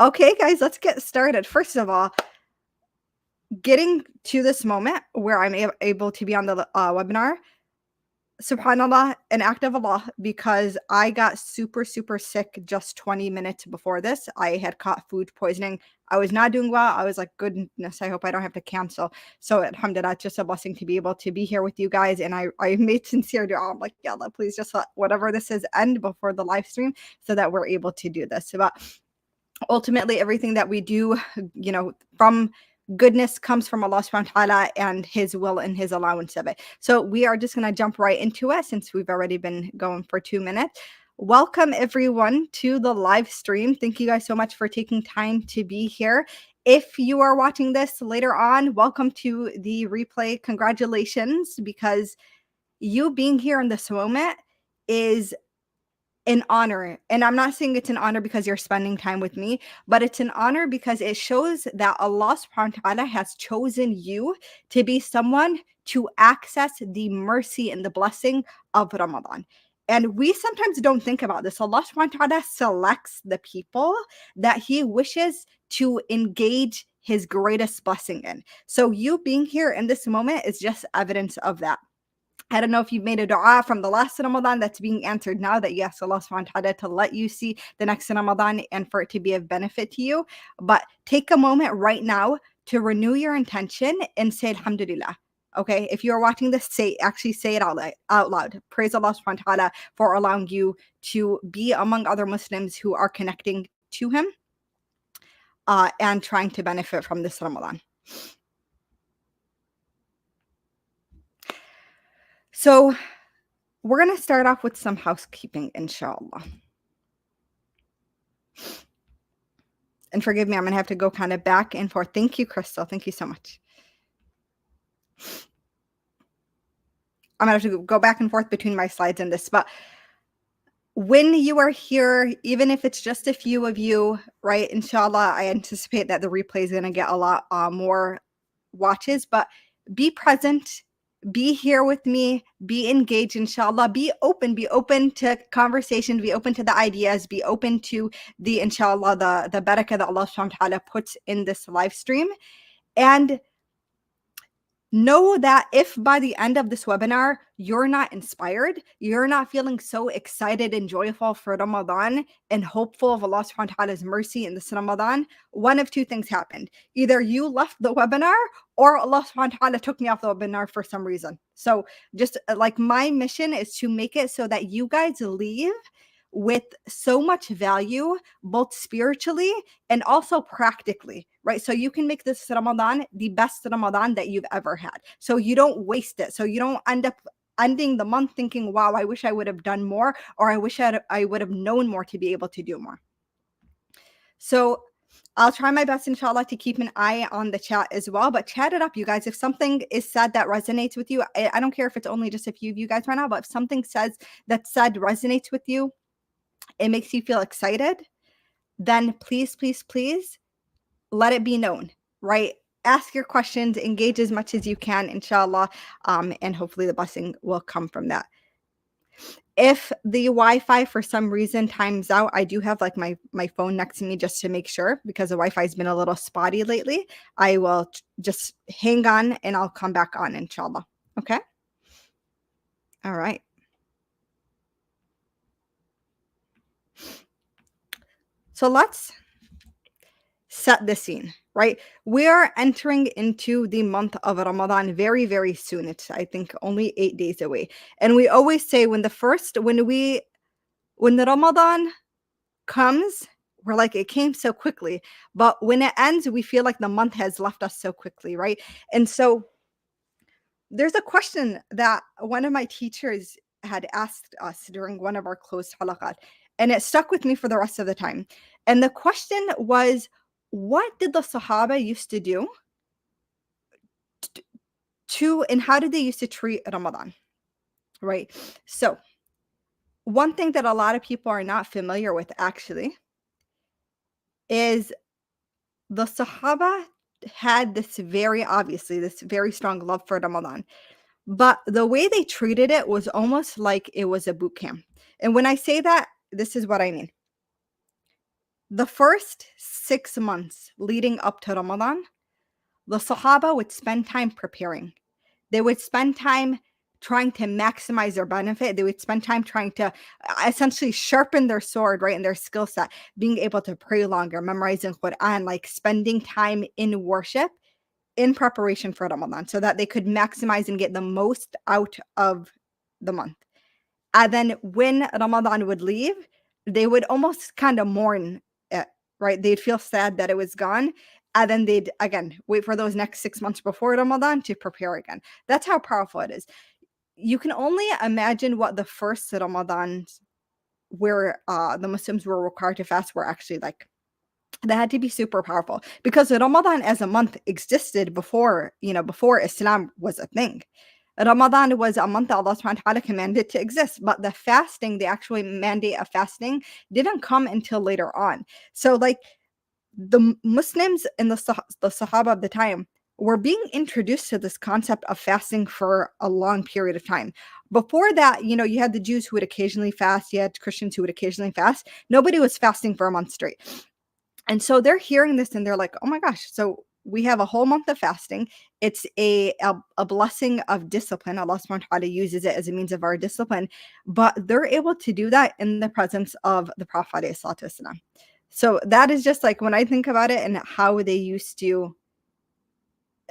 Okay, guys, let's get started. First of all, getting to this moment where I'm able to be on the webinar, subhanallah, an act of Allah, because I got super, super sick just 20 minutes before this. I had caught food poisoning. I was not doing well. I was like, goodness, I hope I don't have to cancel. So alhamdulillah, it's just a blessing to be able to be here with you guys. And I made sincere dua. I'm like, yeah, Allah, please just let whatever this is end before the live stream so that we're able to do this. But ultimately, everything that we do, from goodness comes from Allah subhanahu wa ta'ala and his will and his allowance of it. So we are just going to jump right into it since we've already been going for 2 minutes. Welcome everyone to the live stream. Thank you guys so much for taking time to be here. If you are watching this later on, welcome to the replay. Congratulations, because you being here in this moment is an honor. And I'm not saying it's an honor because you're spending time with me, but it's an honor because it shows that Allah subhanahu wa ta'ala has chosen you to be someone to access the mercy and the blessing of Ramadan. And we sometimes don't think about this. Allah subhanahu wa ta'ala selects the people that he wishes to engage his greatest blessing in. So you being here in this moment is just evidence of that. I don't know if you've made a dua from the last Ramadan that's being answered now, that you ask Allah subhanahu wa ta'ala to let you see the next Ramadan and for it to be of benefit to you. But take a moment right now to renew your intention and say Alhamdulillah. Okay, if you're watching this, say it out loud. Praise Allah subhanahu wa ta'ala for allowing you to be among other Muslims who are connecting to him and trying to benefit from this Ramadan. So we're going to start off with some housekeeping, inshallah. And forgive me, I'm going to have to go kind of back and forth. Thank you, Crystal. Thank you so much. I'm going to have to go back and forth between my slides and this. But when you are here, even if it's just a few of you, right, inshallah, I anticipate that the replay is going to get a lot more watches. But be present. Be here with me, be engaged, inshallah, be open to conversation, be open to the ideas, be open to the, inshallah, the barakah that Allah subhanahu wa ta'ala puts in this live stream. And know that if by the end of this webinar, you're not inspired, you're not feeling so excited and joyful for Ramadan and hopeful of Allah subhanahu wa ta'ala's mercy in this Ramadan, one of two things happened. Either you left the webinar or Allah subhanahu wa ta'ala took me off the webinar for some reason. So just like my mission is to make it so that you guys leave with so much value, both spiritually and also practically, right? So you can make this Ramadan the best Ramadan that you've ever had. So you don't waste it. So you don't end up ending the month thinking, wow, I wish I would have done more, or I wish I would have known more to be able to do more. So I'll try my best, inshallah, to keep an eye on the chat as well, but chat it up, you guys. If something is said that resonates with you, I don't care if it's only just a few of you guys right now, but if something that's said resonates with you, it makes you feel excited, then please, please, please let it be known, right? Ask your questions, engage as much as you can, inshallah, and hopefully the blessing will come from that. If the Wi-Fi for some reason times out, I do have like my phone next to me just to make sure, because the Wi-Fi has been a little spotty lately. I will just hang on and I'll come back on, inshallah. Okay? All right. So let's set the scene, right? We are entering into the month of Ramadan very, very soon. It's, I think, only 8 days away. And we always say when the Ramadan comes, we're like, it came so quickly. But when it ends, we feel like the month has left us so quickly, right? And so there's a question that one of my teachers had asked us during one of our closed halaqat, and it stuck with me for the rest of the time. And the question was, what did the Sahaba used to do and how did they used to treat Ramadan, right? So one thing that a lot of people are not familiar with actually is the Sahaba had this very strong love for Ramadan. But the way they treated it was almost like it was a boot camp. And when I say that, this is what I mean. The first 6 months leading up to Ramadan, the Sahaba would spend time preparing. They would spend time trying to maximize their benefit. They would spend time trying to essentially sharpen their sword, right, and their skill set, being able to pray longer, memorizing Quran, like spending time in worship in preparation for Ramadan so that they could maximize and get the most out of the month. And then when Ramadan would leave, they would almost kind of mourn it, right? They'd feel sad that it was gone. And then they'd again wait for those next 6 months before Ramadan to prepare again. That's how powerful it is. You can only imagine what the first Ramadans where the Muslims were required to fast were actually like. That had to be super powerful because Ramadan as a month existed before, before Islam was a thing. Ramadan was a month that Allah subhanahu wa ta'ala commanded to exist, but the fasting, the actual mandate of fasting, didn't come until later on. So, like, the Muslims and the Sahaba of the time were being introduced to this concept of fasting for a long period of time. Before that, you had the Jews who would occasionally fast, you had Christians who would occasionally fast. Nobody was fasting for a month straight. And so they're hearing this and they're like, "Oh my gosh, so we have a whole month of fasting. It's a blessing of discipline. Allah subhanahu wa ta'ala uses it as a means of our discipline, but they're able to do that in the presence of the Prophet alayhi salatu wasalam. So that is just like when I think about it and how they used to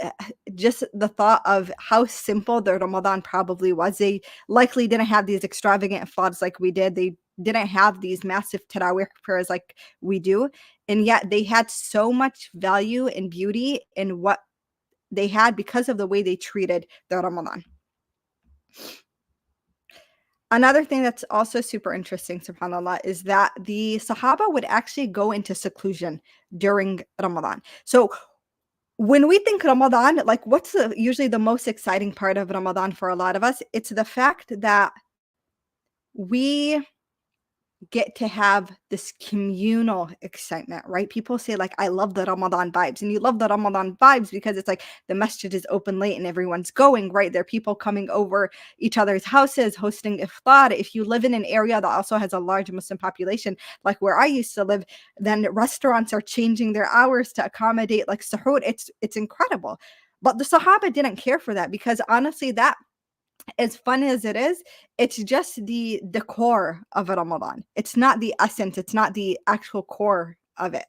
uh, just the thought of how simple their Ramadan probably was. They likely didn't have these extravagant floods like we did. They didn't have these massive Taraweeh prayers like we do. And yet they had so much value and beauty in what they had because of the way they treated their Ramadan. Another thing that's also super interesting, subhanAllah, is that the Sahaba would actually go into seclusion during Ramadan. So when we think Ramadan, like what's usually the most exciting part of Ramadan for a lot of us? It's the fact that we get to have this communal excitement, right? People say like, I love the Ramadan vibes. And you love the Ramadan vibes because it's like the masjid is open late and everyone's going, right? There are people coming over each other's houses, hosting iftar. If you live in an area that also has a large Muslim population, like where I used to live, then restaurants are changing their hours to accommodate like suhoor. It's incredible. But the Sahaba didn't care for that because honestly, that as fun as it is, it's just the decor of a Ramadan. It's not the essence, it's not the actual core of it.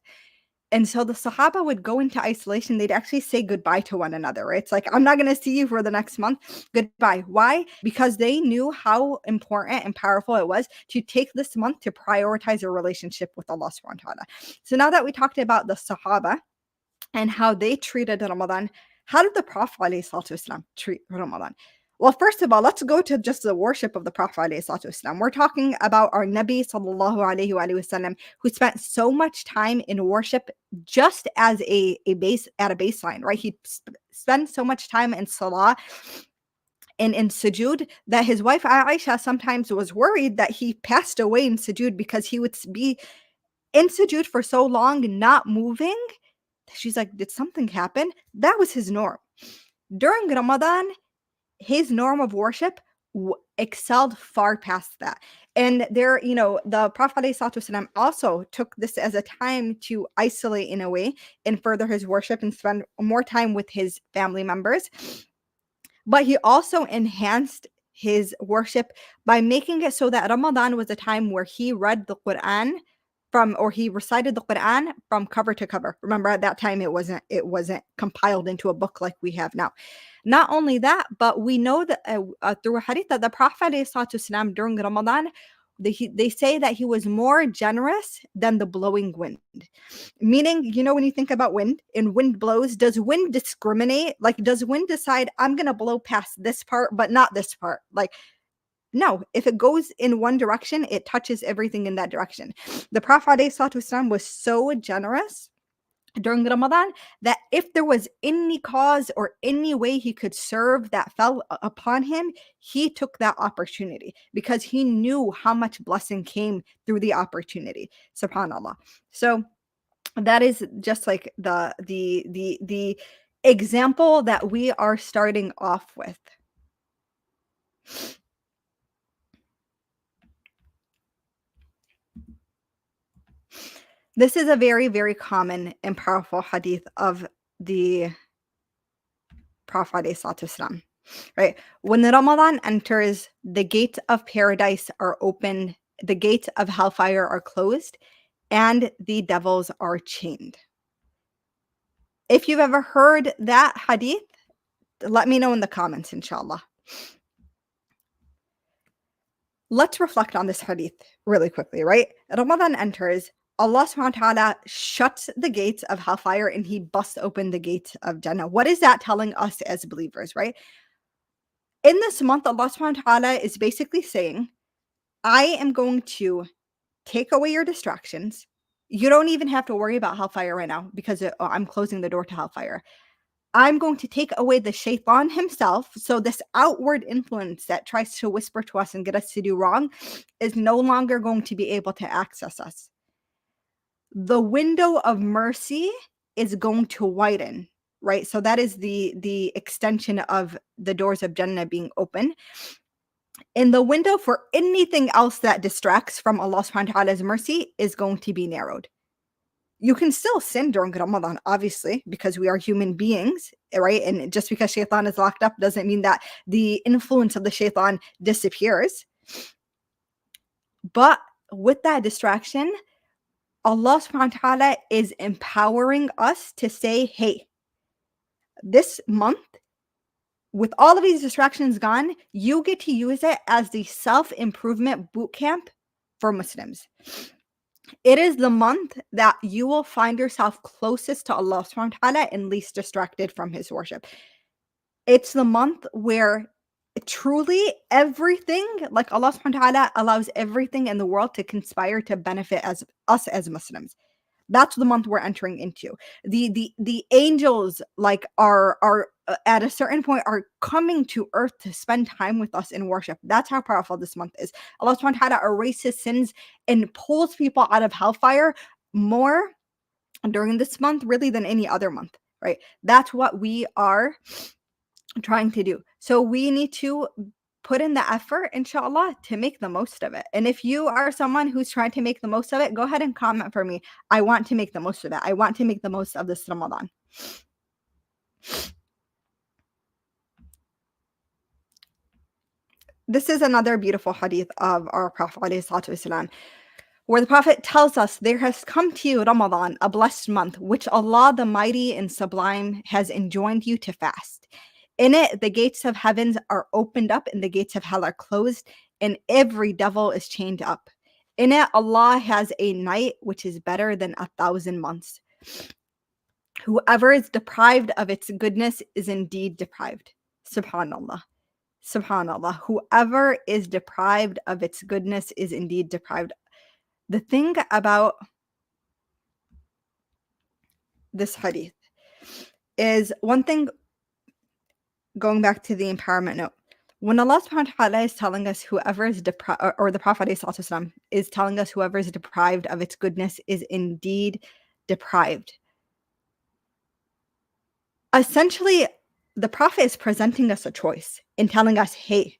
And so the Sahaba would go into isolation. They'd actually say goodbye to one another, right? It's like, I'm not going to see you for the next month. Goodbye. Why? Because they knew how important and powerful it was to take this month to prioritize a relationship with Allah subhanahu wa ta'ala. So now that we talked about the Sahaba and how they treated Ramadan, how did the Prophet ﷺ treat Ramadan? Well, first of all, let's go to just the worship of the Prophet ﷺ. We're talking about our Nabi sallallahu alaihi wasallam, who spent so much time in worship just as a base at a baseline, right? He spent so much time in salah and in sujood that his wife Aisha sometimes was worried that he passed away in sujood because he would be in sujood for so long, not moving. She's like, did something happen? That was his norm. During Ramadan, his norm of worship excelled far past that. And there, the Prophet ﷺ also took this as a time to isolate in a way and further his worship and spend more time with his family members. But he also enhanced his worship by making it so that Ramadan was a time where he read the Quran or he recited the Quran from cover to cover. Remember, at that time it wasn't compiled into a book like we have now. Not only that, but we know that through a hadith that the Prophet ﷺ during Ramadan, they say that he was more generous than the blowing wind. Meaning, when you think about wind and wind blows, does wind discriminate? Like, does wind decide I'm going to blow past this part, but not this part? Like, no, if it goes in one direction, it touches everything in that direction. The Prophet ﷺ was so generous during Ramadan that if there was any cause or any way he could serve that fell upon him, he took that opportunity because he knew how much blessing came through the opportunity. SubhanAllah. So that is just like the example that we are starting off with. This is a very, very common and powerful hadith of the Prophet ﷺ, right? When Ramadan enters, the gates of paradise are open, the gates of hellfire are closed, and the devils are chained. If you've ever heard that hadith, let me know in the comments, inshallah. Let's reflect on this hadith really quickly, right? Ramadan enters, Allah subhanahu wa ta'ala shuts the gates of hellfire and he busts open the gates of Jannah. What is that telling us as believers, right? In this month, Allah subhanahu wa ta'ala is basically saying, I am going to take away your distractions. You don't even have to worry about hellfire right now because I'm closing the door to hellfire. I'm going to take away the shaitan himself. So this outward influence that tries to whisper to us and get us to do wrong is no longer going to be able to access us. The window of mercy is going to widen, right? So that is the extension of the doors of Jannah being open. And the window for anything else that distracts from Allah subhanahu wa ta'ala's mercy is going to be narrowed. You can still sin during Ramadan, obviously, because we are human beings, right? And just because shaitan is locked up doesn't mean that the influence of the shaitan disappears. But with that distraction, Allah subhanahu wa ta'ala is empowering us to say, hey, this month, with all of these distractions gone, you get to use it as the self-improvement boot camp for Muslims. It is the month that you will find yourself closest to Allah subhanahu wa ta'ala and least distracted from his worship. It's the month where truly everything, like Allah subhanahu wa ta'ala allows everything in the world to conspire to benefit us as Muslims. That's the month we're entering into. The angels like are at a certain point are coming to earth to spend time with us in worship. That's how powerful this month is. Allah subhanahu wa ta'ala erases sins and pulls people out of hellfire more during this month really than any other month, right? That's what we are trying to do. So we need to put in the effort, inshallah, to make the most of it. And if you are someone who's trying to make the most of it, go ahead and comment for me. I want to make the most of it. I want to make the most of this Ramadan. This is another beautiful hadith of our Prophet ﷺ, where the Prophet tells us, there has come to you Ramadan, a blessed month, which Allah the Mighty and Sublime has enjoined you to fast. In it, the gates of heavens are opened up and the gates of hell are closed, and every devil is chained up. In it, Allah has a night which is better than 1,000 months. Whoever is deprived of its goodness is indeed deprived. Subhanallah. Subhanallah. Whoever is deprived of its goodness is indeed deprived. The thing about this hadith is one thing, going back to the empowerment note, when Allah subhanahu wa ta'ala is telling us whoever is deprived, or the Prophet ﷺ is telling us whoever is deprived of its goodness is indeed deprived. Essentially, the Prophet is presenting us a choice and telling us, hey,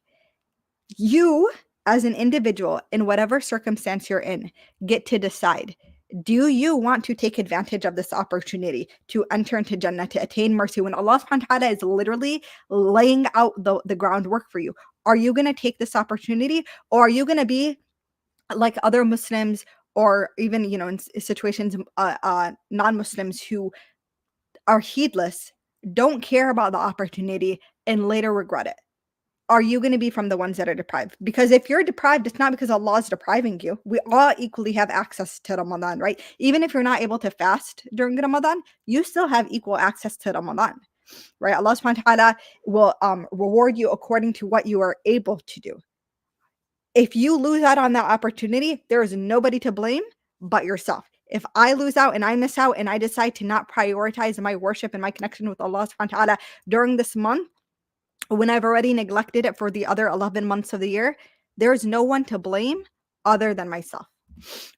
you as an individual in whatever circumstance you're in get to decide. Do you want to take advantage of this opportunity to enter into Jannah, to attain mercy when Allah subhanahu wa ta'ala is literally laying out the groundwork for you? Are you going to take this opportunity, or are you going to be like other Muslims, or even, in situations, non-Muslims who are heedless, don't care about the opportunity, and later regret it? Are you going to be from the ones that are deprived? Because if you're deprived, it's not because Allah is depriving you. We all equally have access to Ramadan, right? Even if you're not able to fast during Ramadan, you still have equal access to Ramadan, right? Allah subhanahu wa ta'ala will reward you according to what you are able to do. If you lose out on that opportunity, there is nobody to blame but yourself. If I lose out and I miss out and I decide to not prioritize my worship and my connection with Allah subhanahu wa ta'ala during this month, when I've already neglected it for the other 11 months of the year, there's no one to blame other than myself.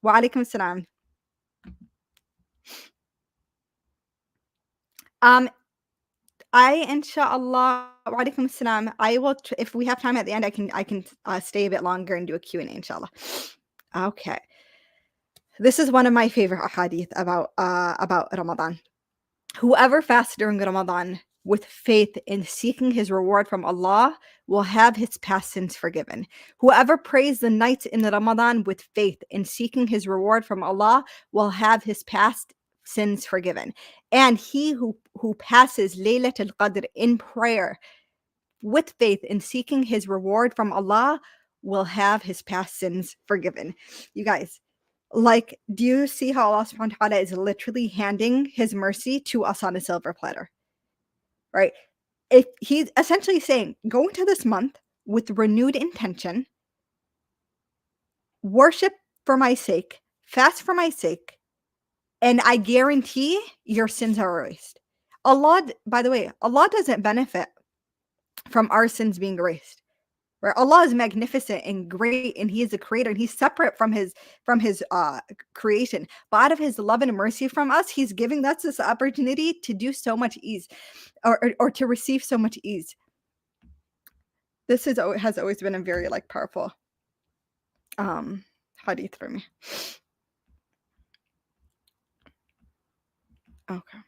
Wa alaikum salam. Inshallah, wa alaikum salam. I will, if we have time at the end, I can stay a bit longer and do a Q&A, inshallah. Okay. This is one of my favorite ahadith about Ramadan. Whoever fasts during Ramadan with faith in seeking his reward from Allah will have his past sins forgiven. Whoever prays the nights in Ramadan with faith in seeking his reward from Allah will have his past sins forgiven. And he who passes Laylatul Qadr in prayer with faith in seeking his reward from Allah will have his past sins forgiven. You guys, like, do you see how Allah subhanahu wa ta'ala is literally handing his mercy to us on a silver platter? Right? If he's essentially saying, go into this month with renewed intention, worship for my sake, fast for my sake, and I guarantee your sins are erased. Allah, by the way, Allah doesn't benefit from our sins being erased. Right? Allah is magnificent and great, and He is a creator, and He's separate from His creation. But out of His love and mercy from us, He's giving us this opportunity to do so much ease, or to receive so much ease. This has always been a very like powerful hadith for me. Okay.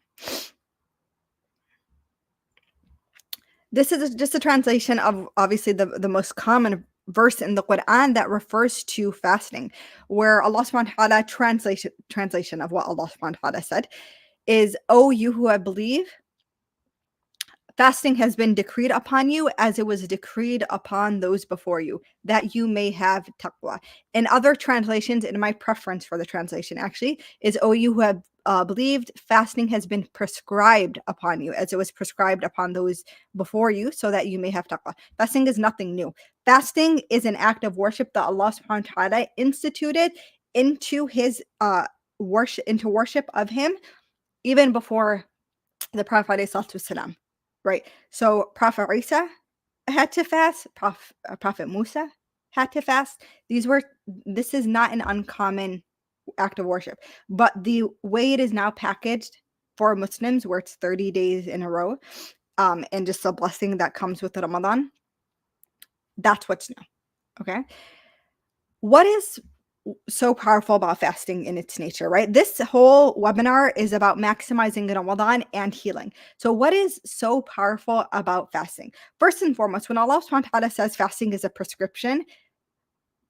This is just a translation of obviously the most common verse in the Quran that refers to fasting, where Allah subhanahu wa ta'ala translation of what Allah subhanahu wa ta'ala said is, "O you who have believed, fasting has been decreed upon you as it was decreed upon those before you, that you may have taqwa." In other translations, and my preference for the translation actually is, "O you who have believed, fasting has been prescribed upon you as it was prescribed upon those before you, so that you may have taqwa." Fasting is nothing new. Fasting is an act of worship that Allah subhanahu wa ta'ala instituted into his worship of him even before the Prophet ﷺ. Right. So Prophet Isa had to fast. Prophet Musa had to fast. This is not an uncommon act of worship, but the way it is now packaged for Muslims, where it's 30 days in a row, and just a blessing that comes with Ramadan, that's what's new. Okay. What is so powerful about fasting in its nature, right? This whole webinar is about maximizing Ramadan and healing. So what is so powerful about fasting? First and foremost, when Allah subhanahu wa ta'ala says fasting is a prescription,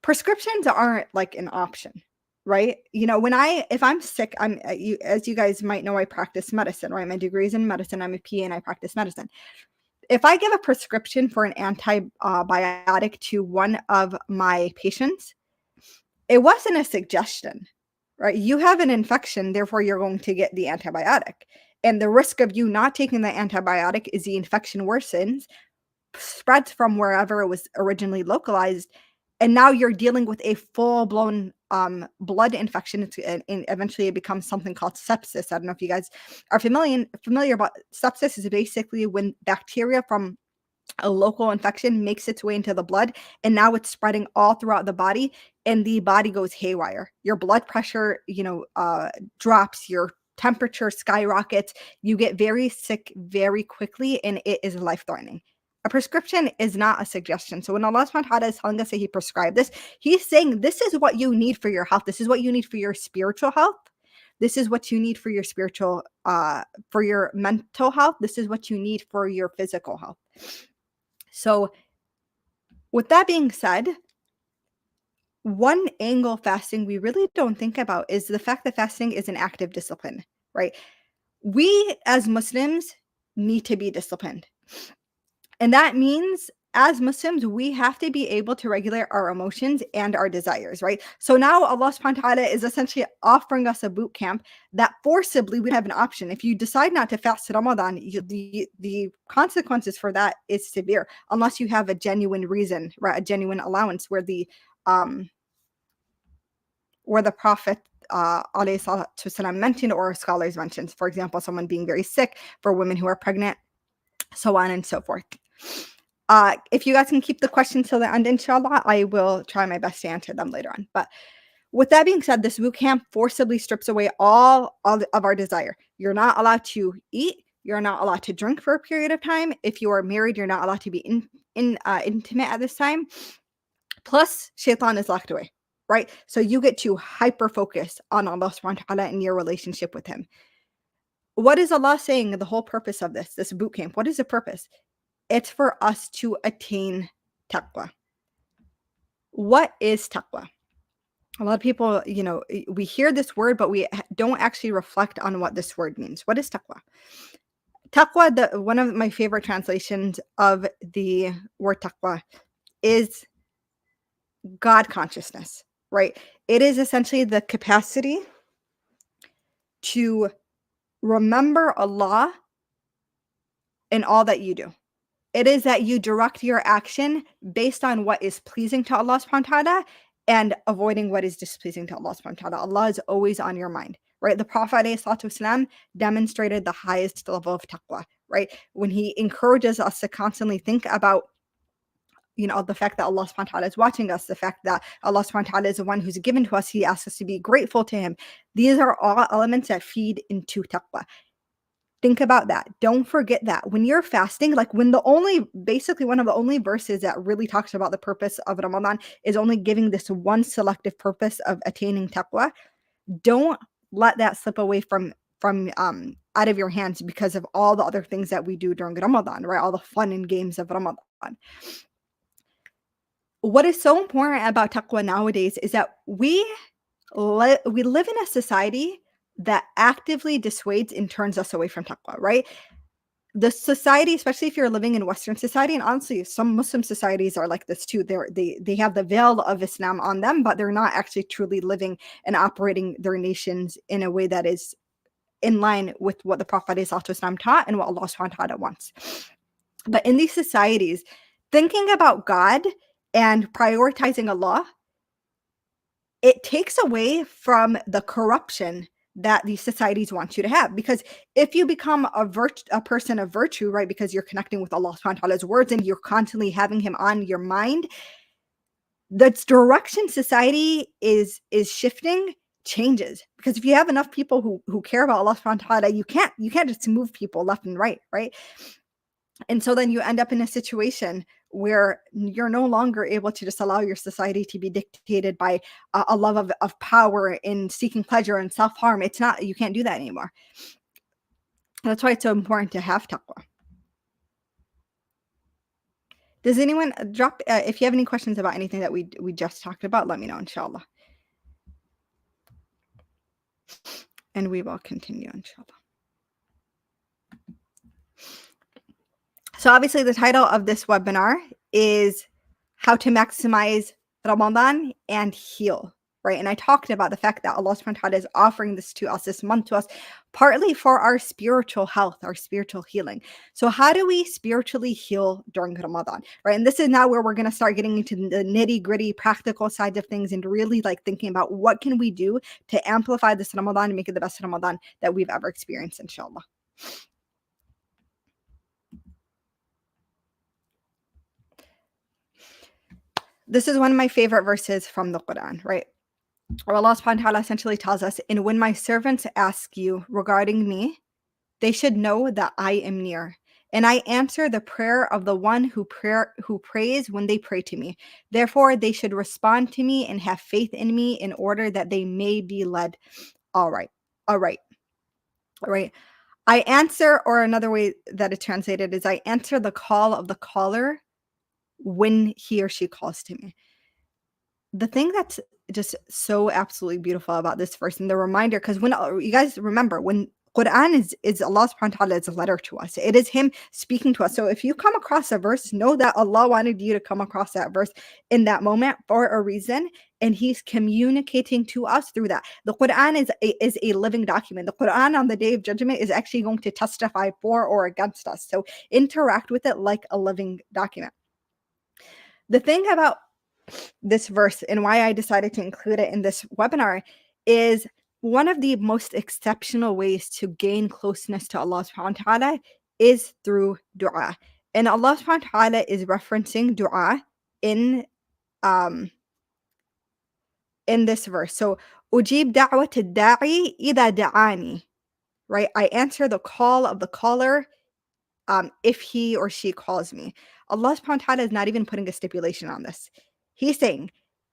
prescriptions aren't like an option, right? You know, if I'm sick, as you guys might know, I practice medicine, right? My degree is in medicine. I'm a PA and I practice medicine. If I give a prescription for an antibiotic to one of my patients, it wasn't a suggestion, right? You have an infection, therefore you're going to get the antibiotic. And the risk of you not taking the antibiotic is the infection worsens, spreads from wherever it was originally localized, and now you're dealing with a full-blown blood infection. And eventually it becomes something called sepsis. I don't know if you guys are familiar, but sepsis is basically when bacteria from a local infection makes its way into the blood, and now it's spreading all throughout the body, and the body goes haywire. Your blood pressure, drops, your temperature skyrockets, you get very sick very quickly, and it is life-threatening. A prescription is not a suggestion. So when Allah subhanahu wa ta'ala is telling us that He prescribed this, He's saying this is what you need for your health. This is what you need for your spiritual health. This is what you need for your for your mental health. This is what you need for your physical health. So with that being said, one angle fasting we really don't think about is the fact that fasting is an active discipline, right? We as Muslims need to be disciplined. And that means as Muslims, we have to be able to regulate our emotions and our desires, right? So now Allah subhanahu wa ta'ala is essentially offering us a boot camp that forcibly we have an option. If you decide not to fast Ramadan, the consequences for that is severe, unless you have a genuine reason, right? A genuine allowance where the Prophet ﷺ mentioned, or scholars mentioned, for example, someone being very sick, for women who are pregnant, so on and so forth. If you guys can keep the questions till the end, inshallah, I will try my best to answer them later on. But with that being said, this boot camp forcibly strips away all of our desire. You're not allowed to eat. You're not allowed to drink for a period of time. If you are married, you're not allowed to be intimate at this time. Plus, shaitan is locked away. right? So you get to hyper focus on Allah subhanahu wa ta'ala and your relationship with him. What is Allah saying the whole purpose of this boot camp? What is the purpose? It's for us to attain taqwa. What is taqwa? A lot of people, we hear this word, but we don't actually reflect on what this word means. What is taqwa? Taqwa, one of my favorite translations of the word taqwa is God consciousness, right? It is essentially the capacity to remember Allah in all that you do. It is that you direct your action based on what is pleasing to Allah subhanahu wa ta'ala and avoiding what is displeasing to Allah subhanahu wa ta'ala. Allah is always on your mind, right? The Prophet ﷺ demonstrated the highest level of taqwa, right? When he encourages us to constantly think about the fact that Allah subhanahu wa ta'ala is watching us, the fact that Allah subhanahu wa ta'ala is the one who's given to us, he asks us to be grateful to him. These are all elements that feed into taqwa. Think about that. Don't forget that. When you're fasting, like basically one of the only verses that really talks about the purpose of Ramadan is only giving this one selective purpose of attaining taqwa. Don't let that slip away from out of your hands because of all the other things that we do during Ramadan, right? All the fun and games of Ramadan. What is so important about taqwa nowadays is that we live in a society that actively dissuades and turns us away from taqwa, right? The society, especially if you're living in Western society, and honestly, some Muslim societies are like this too. They have the veil of Islam on them, but they're not actually truly living and operating their nations in a way that is in line with what the Prophet ﷺ taught and what Allah subhanahu wa ta'ala wants. But in these societies, thinking about God and prioritizing Allah, it takes away from the corruption that these societies want you to have. Because if you become a person of virtue, right, because you're connecting with Allah subhanahu wa ta'ala's words and you're constantly having him on your mind, the direction society is shifting changes. Because if you have enough people who care about Allah subhanahu wa ta'ala, you can't just move people left and right? And so then you end up in a situation where you're no longer able to just allow your society to be dictated by a love of power in seeking pleasure and self-harm. You can't do that anymore. That's why it's so important to have taqwa. Does anyone drop, if you have any questions about anything that we just talked about, let me know, inshallah. And we will continue, inshallah. So obviously the title of this webinar is how to maximize Ramadan and heal, right? And I talked about the fact that Allah subhanahu wa ta'ala is offering this to us, this month to us, partly for our spiritual health, our spiritual healing. So how do we spiritually heal during Ramadan, right? And this is now where we're going to start getting into the nitty gritty practical sides of things and really like thinking about what can we do to amplify this Ramadan and make it the best Ramadan that we've ever experienced, inshallah. This is one of my favorite verses from the Quran, right? Where Allah subhanahu wa ta'ala essentially tells us, and when my servants ask you regarding me, they should know that I am near. And I answer the prayer of the one who prays when they pray to me. Therefore, they should respond to me and have faith in me in order that they may be led. All right. I answer, or another way that it's translated is I answer the call of the caller when he or she calls to me. The thing that's just so absolutely beautiful about this verse and the reminder, because when you guys remember, when Quran is Allah subhanahu wa ta'ala, it's a letter to us. It is him speaking to us. So if you come across a verse, know that Allah wanted you to come across that verse in that moment for a reason, and he's communicating to us through that. The Quran is a living document. The Quran on the Day of Judgment is actually going to testify for or against us. So interact with it like a living document. The thing about this verse and why I decided to include it in this webinar is one of the most exceptional ways to gain closeness to Allah subhanahu wa ta'ala is through dua. And Allah subhanahu wa ta'ala is referencing dua in this verse. So ujib da'wat ad-da'i idha da'ani, right? I answer the call of the caller if he or she calls me. Allah subhanahu wa ta'ala is not even putting a stipulation on this. He's saying,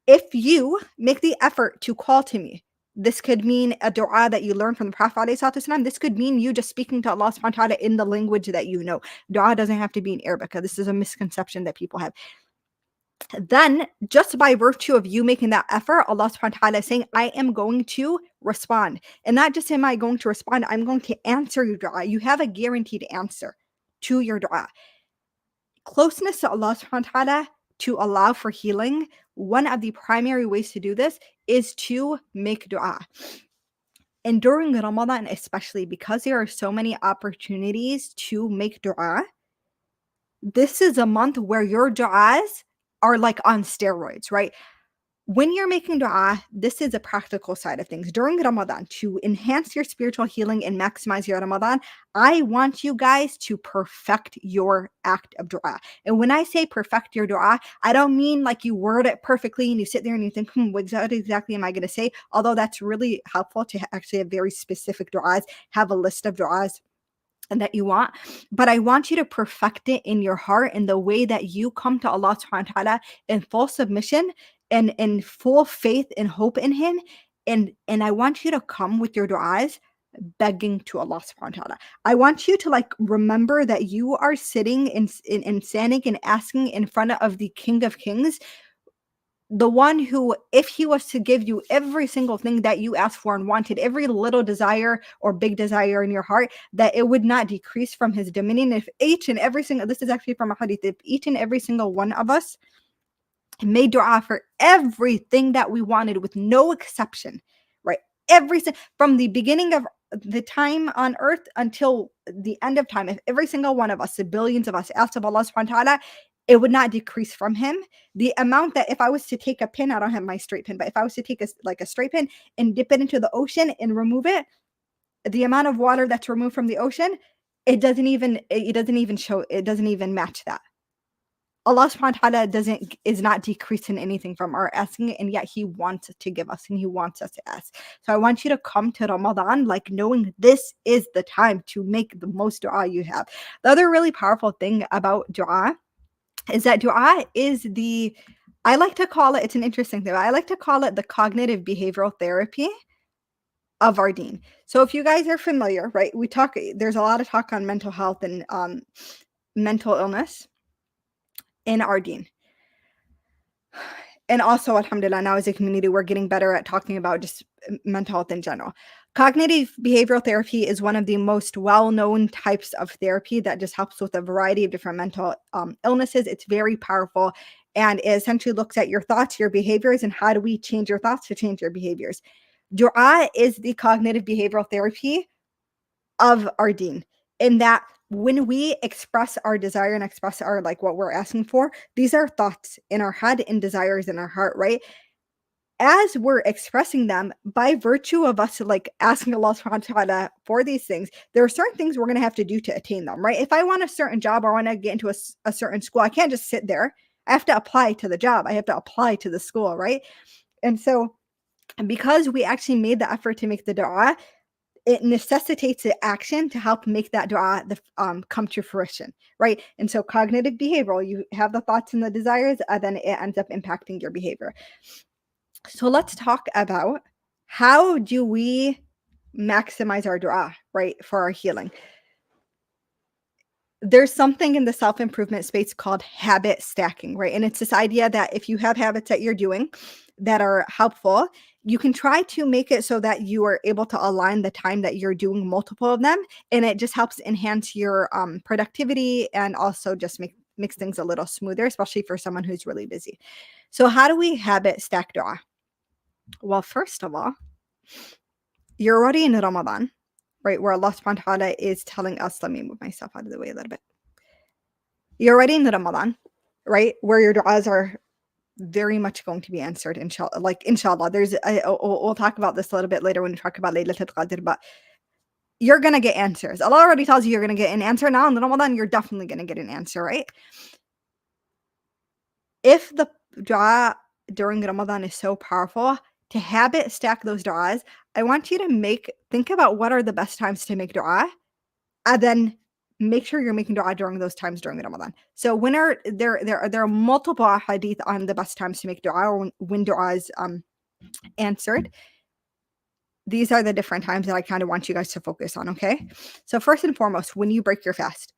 If you make the effort to call to me, this could mean a dua that you learned from the Prophet alayhi salatu wasalam. This could mean you just speaking to Allah subhanahu wa ta'ala in the language that you know. Dua doesn't have to be in Arabic. This is a misconception that people have. Then, just by virtue of you making that effort, Allah subhanahu wa ta'ala is saying, I am going to respond. And not just am I going to respond, I'm going to answer your dua. You have a guaranteed answer to your dua. Closeness to Allah subhanahu wa ta'ala, to allow for healing, one of the primary ways to do this is to make dua. And during Ramadan, especially because there are so many opportunities to make dua, this is a month where your duas are like on steroids, right? When you're making dua, this is a practical side of things. During Ramadan, to enhance your spiritual healing and maximize your Ramadan, I want you guys to perfect your act of dua. And when I say perfect your dua, I don't mean like you word it perfectly and you sit there and you think, what exactly am I going to say? Although that's really helpful to actually have very specific duas, have a list of duas and that you want, but I want you to perfect it in your heart in the way that you come to Allah subhanahu wa ta'ala in full submission and in full faith and hope in him. And I want you to come with your du'as begging to Allah subhanahu wa ta'ala. I want you to like remember that you are sitting and standing and asking in front of the King of Kings, the one who, if he was to give you every single thing that you asked for and wanted, every little desire or big desire in your heart, that it would not decrease from his dominion. If each and every single, this is actually from a hadith, if each and every single one of us made dua for everything that we wanted with no exception, right? From the beginning of the time on earth until the end of time, if every single one of us, the billions of us, asked of Allah subhanahu wa ta'ala, it would not decrease from him. The amount that if I was to take a pin, I don't have my straight pin, but if I was to take a straight pin and dip it into the ocean and remove it, the amount of water that's removed from the ocean, it doesn't even match that. Allah subhanahu wa ta'ala is not decreasing anything from our asking, and yet he wants to give us and he wants us to ask. So I want you to come to Ramadan like knowing this is the time to make the most dua you have. The other really powerful thing about dua is that dua is I like to call it, it's an interesting thing, I like to call it the cognitive behavioral therapy of our deen. So if you guys are familiar, right, there's a lot of talk on mental health and mental illness in our deen. And also, alhamdulillah, now as a community, we're getting better at talking about just mental health in general. Cognitive behavioral therapy is one of the most well-known types of therapy that just helps with a variety of different mental illnesses. It's very powerful, and it essentially looks at your thoughts, your behaviors, and how do we change your thoughts to change your behaviors. Dua is the cognitive behavioral therapy of our deen, in that when we express our desire and express our like what we're asking for, these are thoughts in our head and desires in our heart, right? As we're expressing them, by virtue of us like asking Allah subhanahu wa ta'ala for these things, there are certain things we're going to have to do to attain them, right? If I want a certain job or I want to get into a certain school, I can't just sit there. I have to apply to the job. I have to apply to the school, right? And so because we actually made the effort to make the dua, it necessitates the action to help make that dua come to fruition, right? And so cognitive behavioral, you have the thoughts and the desires, and then it ends up impacting your behavior. So let's talk about how do we maximize our dua, right, for our healing. There's something in the self-improvement space called habit stacking, right? And it's this idea that if you have habits that you're doing that are helpful, you can try to make it so that you are able to align the time that you're doing multiple of them. And it just helps enhance your productivity and also just makes things a little smoother, especially for someone who's really busy. So how do we habit stack dua? Well, first of all, you're already in Ramadan, right? Where Allah subhanahu wa ta'ala is telling us, let me move myself out of the way a little bit. You're already in Ramadan, right? Where your du'as are very much going to be answered, inshallah. Like, inshallah, we'll talk about this a little bit later when we talk about Laylatul Qadr, but you're going to get answers. Allah already tells you you're going to get an answer. Now in Ramadan, you're definitely going to get an answer, right? If the dua during Ramadan is so powerful, to habit stack those du'as, I want you to think about what are the best times to make dua, and then make sure you're making dua during those times during Ramadan. So when are there are multiple hadith on the best times to make dua or when dua is answered. These are the different times that I kind of want you guys to focus on, okay? So first and foremost, when you break your fast,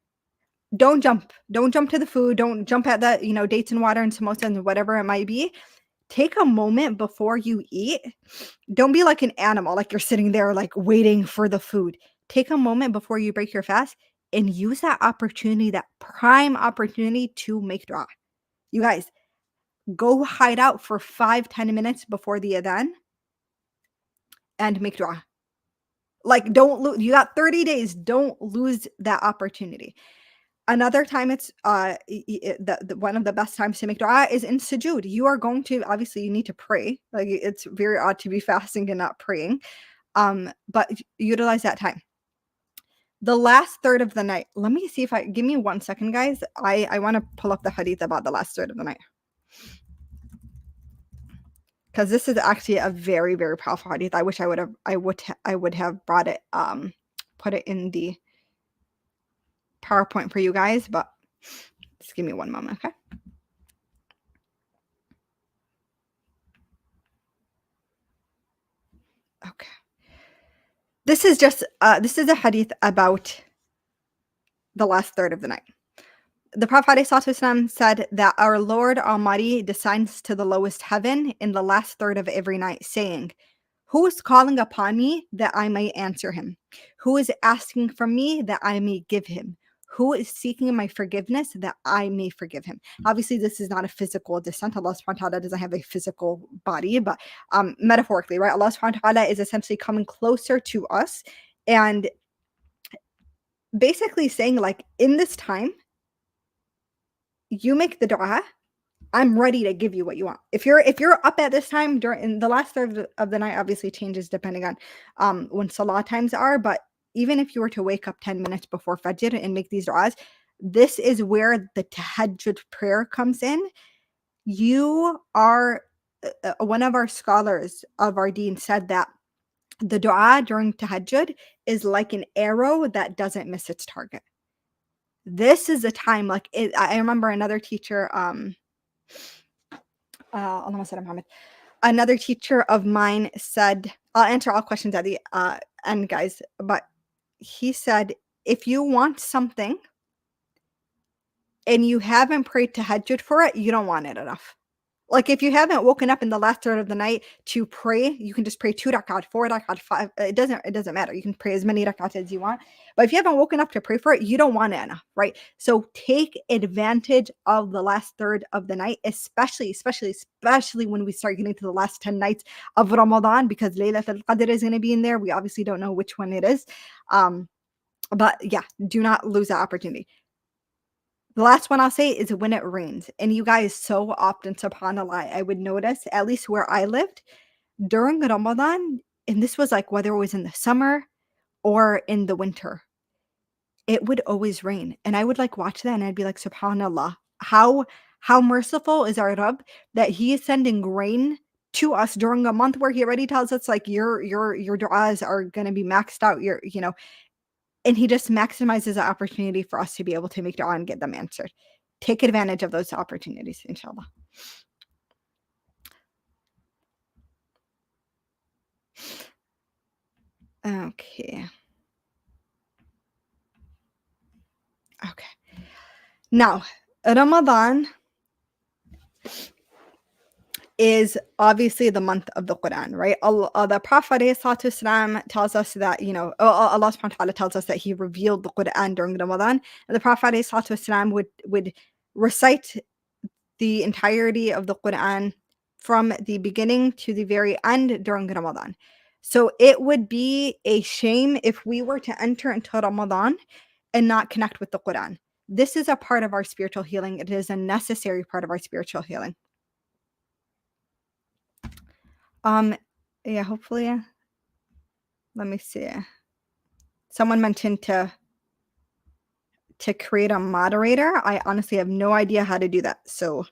don't jump. Don't jump to the food. Don't jump at the, dates and water and samosa and whatever it might be. Take a moment before you eat. Don't be like an animal, like you're sitting there like waiting for the food. Take a moment before you break your fast and use that opportunity, that prime opportunity to make dua. You guys, go hide out for 5-10 minutes before the adhan and make dua. Like, don't lose. You got 30 days. Don't lose that opportunity. Another time it's the one of the best times to make dua is in sujood. You are going to obviously you need to pray. Like it's very odd to be fasting and not praying. But utilize that time. The last third of the night. Let me see if give me 1 second, guys. I want to pull up the hadith about the last third of the night. Because this is actually a very, very powerful hadith. I wish I would have brought it, put it in the PowerPoint for you guys, but just give me 1 moment, okay? Okay. This is a hadith about the last third of the night. The Prophet ﷺ said that our Lord Almighty descends to the lowest heaven in the last third of every night, saying, "Who is calling upon me that I may answer him? Who is asking from me that I may give him? Who is seeking my forgiveness that I may forgive him?" Obviously, this is not a physical descent. Allah subhanahu wa ta'ala doesn't have a physical body, but metaphorically, right? Allah subhanahu wa ta'ala is essentially coming closer to us and basically saying, like, in this time, you make the dua. I'm ready to give you what you want. If you're up at this time during the last third of the night, obviously changes depending on when salah times are. But even if you were to wake up 10 minutes before Fajr and make these du'as, this is where the tahajjud prayer comes in. You are one of our scholars of our deen said that the du'a during tahajjud is like an arrow that doesn't miss its target. This is a time like I remember another teacher, Allahumma salli ala Muhammad. Another teacher of mine said, I'll answer all questions at the end, guys, but he said, if you want something and you haven't prayed tahajjud for it, you don't want it enough. Like if you haven't woken up in the last third of the night to pray, you can just pray 2 rakat, 4 rakat, 5. It doesn't matter. You can pray as many rakat as you want. But if you haven't woken up to pray for it, you don't want it enough, right? So take advantage of the last third of the night, especially when we start getting to the last 10 nights of Ramadan, because Laylatul Qadr is going to be in there. We obviously don't know which one it is. But yeah, do not lose that opportunity. The last one I'll say is when it rains. And you guys, so often, subhanAllah, I would notice, at least where I lived, during Ramadan, and this was like whether it was in the summer or in the winter, it would always rain. And I would like watch that and I'd be like, subhanAllah, how merciful is our Rabb that he is sending rain to us during a month where he already tells us like your du'as are gonna be maxed out. And he just maximizes the opportunity for us to be able to make dua and get them answered. Take advantage of those opportunities, inshallah. Okay. Now, Ramadan is obviously the month of the Quran, right? The Prophet ﷺ tells us that, Allah subhanahu wa ta'ala tells us that he revealed the Quran during Ramadan. And the Prophet ﷺ would recite the entirety of the Quran from the beginning to the very end during Ramadan. So it would be a shame if we were to enter into Ramadan and not connect with the Quran. This is a part of our spiritual healing. It is a necessary part of our spiritual healing. Yeah, hopefully, let me see. Someone mentioned to create a moderator. I honestly have no idea how to do that. So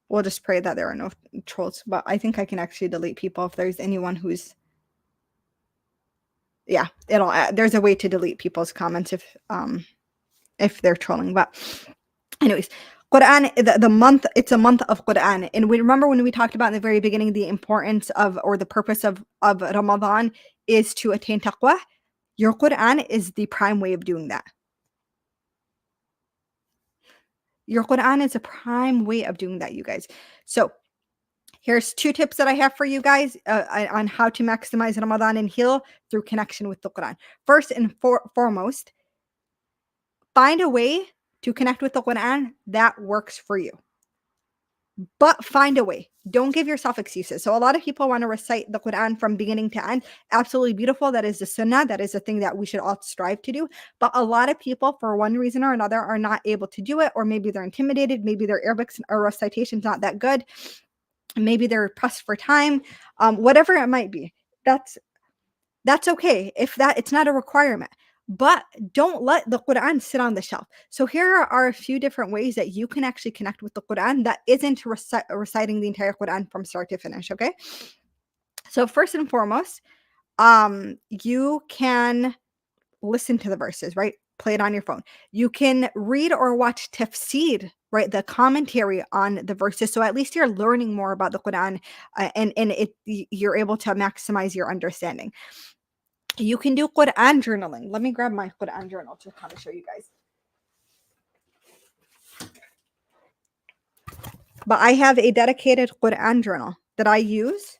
we'll just pray that there are no trolls, but I think I can actually delete people if there's anyone who's Yeah, it'll there's a way to delete people's comments if they're trolling. But anyways, Quran, the month, it's a month of Quran. And we remember when we talked about in the very beginning the importance of, or the purpose of Ramadan is to attain taqwa. Your Quran is the prime way of doing that. Your Quran is a prime way of doing that, you guys. So here's 2 tips that I have for you guys on how to maximize Ramadan and heal through connection with the Quran. First and foremost, find a way to connect with the Quran that works for you. But find a way. Don't give yourself excuses. So a lot of people want to recite the Quran from beginning to end. Absolutely beautiful. That is the sunnah. That is the thing that we should all strive to do. But a lot of people, for one reason or another, are not able to do it, or maybe they're intimidated. Maybe their Arabic or recitation's not that good. Maybe they're pressed for time. Whatever it might be. That's okay. If that, it's not a requirement. But don't let the Quran sit on the shelf. So here are a few different ways that you can actually connect with the Quran that isn't reciting the entire Quran from start to finish, okay? So first and foremost, you can listen to the verses, right? Play it on your phone. You can read or watch tafsir, right? The commentary on the verses. So at least you're learning more about the Quran, and you're able to maximize your understanding. You can do Quran journaling. Let me grab my Quran journal to kind of show you guys. But I have a dedicated Quran journal that I use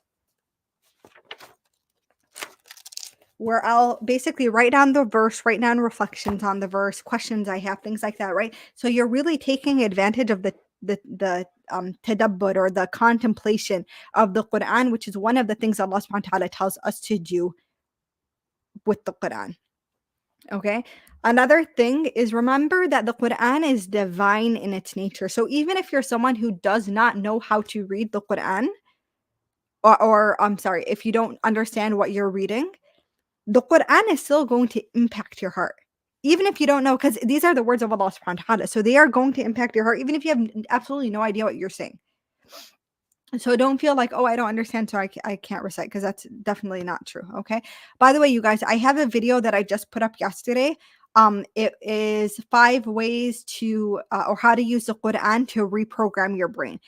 where I'll basically write down the verse, write down reflections on the verse, questions I have, things like that, right? So you're really taking advantage of the tadabbur, or the contemplation of the Quran, which is one of the things Allah subhanahu wa ta'ala tells us to do with the Quran. Okay. Another thing is, remember that the Quran is divine in its nature. So even if you're someone who does not know how to read the Quran, or I'm sorry, if you don't understand what you're reading, the Quran is still going to impact your heart. Even if you don't know, because these are the words of Allah subhanahu wa ta'ala. So they are going to impact your heart, even if you have absolutely no idea what you're saying. So don't feel like, oh, I don't understand, so I can't recite, because that's definitely not true. Okay. By the way, you guys, I have a video that I just put up yesterday. It is 5 ways to or how to use the Quran to reprogram your brain.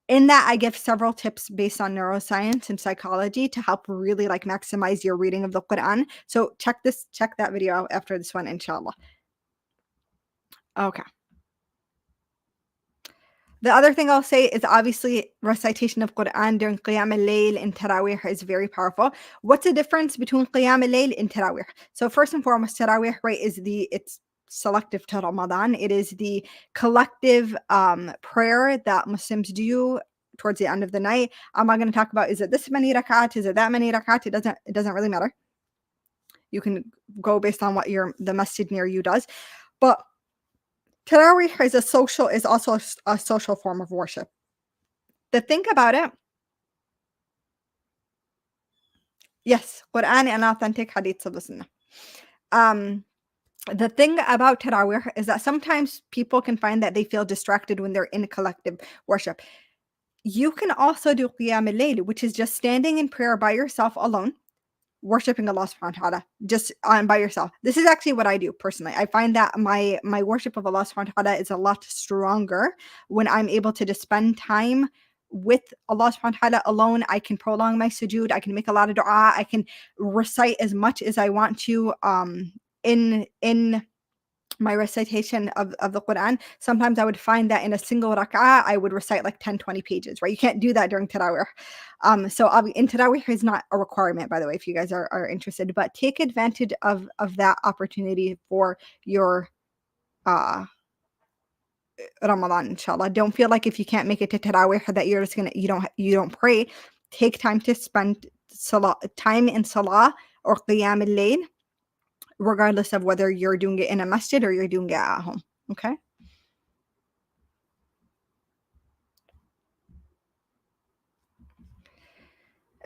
In that, I give several tips based on neuroscience and psychology to help really like maximize your reading of the Quran. So check that video out after this one, inshallah. Okay. The other thing I'll say is, obviously recitation of Quran during Qiyam al-Layl and Taraweeh is very powerful. What's the difference between Qiyam al-Layl and Taraweeh? So first and foremost, Taraweeh, right, it's selective to Ramadan. It is the collective prayer that Muslims do towards the end of the night. I'm not going to talk about, is it this many rakat, is it that many rakat? It doesn't really matter. You can go based on what the masjid near you does. But Taraweeh is also a social form of worship. The thing about it, yes, Quran and authentic hadiths of the Sunnah. The thing about Taraweeh is that sometimes people can find that they feel distracted when they're in collective worship. You can also do Qiyam al-Layl, which is just standing in prayer by yourself alone, worshiping Allah subhanahu wa ta'ala, just by yourself. This is actually what I do personally. I find that my worship of Allah subhanahu wa ta'ala is a lot stronger when I'm able to just spend time with Allah subhanahu wa ta'ala alone. I can prolong my sujood. I can make a lot of dua. I can recite as much as I want to in my recitation of the Quran. Sometimes I would find that in a single rak'ah, I would recite like 10, 20 pages, right? You can't do that during Taraweeh. So in Taraweeh is not a requirement, by the way, if you guys are interested, but take advantage of that opportunity for your Ramadan, inshallah. Don't feel like if you can't make it to Taraweeh that you're just you don't pray. Take time to spend time in salah or Qiyam al-Layl, regardless of whether you're doing it in a masjid or you're doing it at home. Okay.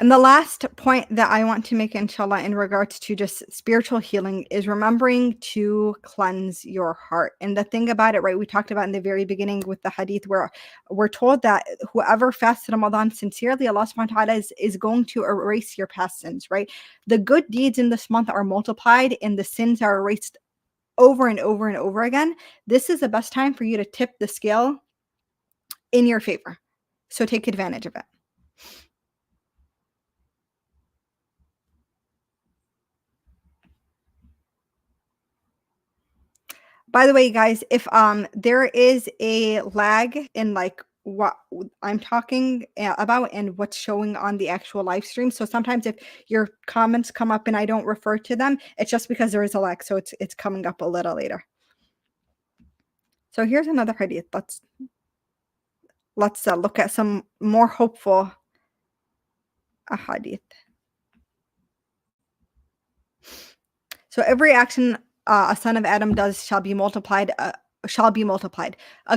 And the last point that I want to make, inshallah, in regards to just spiritual healing is remembering to cleanse your heart. And the thing about it, right, we talked about in the very beginning with the hadith where we're told that whoever fasts Ramadan sincerely, Allah subhanahu wa ta'ala is going to erase your past sins, right? The good deeds in this month are multiplied and the sins are erased over and over and over again. This is the best time for you to tip the scale in your favor. So take advantage of it. By the way, guys, if there is a lag in like what I'm talking about and what's showing on the actual live stream, so sometimes if your comments come up and I don't refer to them, it's just because there is a lag, so it's coming up a little later. So here's another hadith. Let's look at some more hopeful hadith. So every action a son of Adam does shall be multiplied. A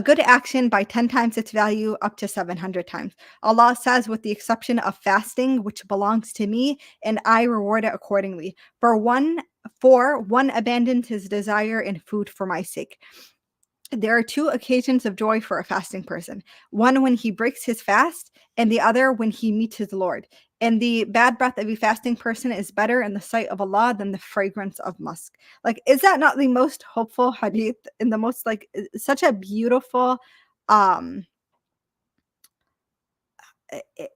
good action by 10 times its value up to 700 times. Allah says, with the exception of fasting, which belongs to me, and I reward it accordingly. For one abandons his desire in food for my sake. There are two occasions of joy for a fasting person. One when he breaks his fast, and the other when he meets his Lord. And the bad breath of a fasting person is better in the sight of Allah than the fragrance of musk. Like, is that not the most hopeful hadith and the most like such a beautiful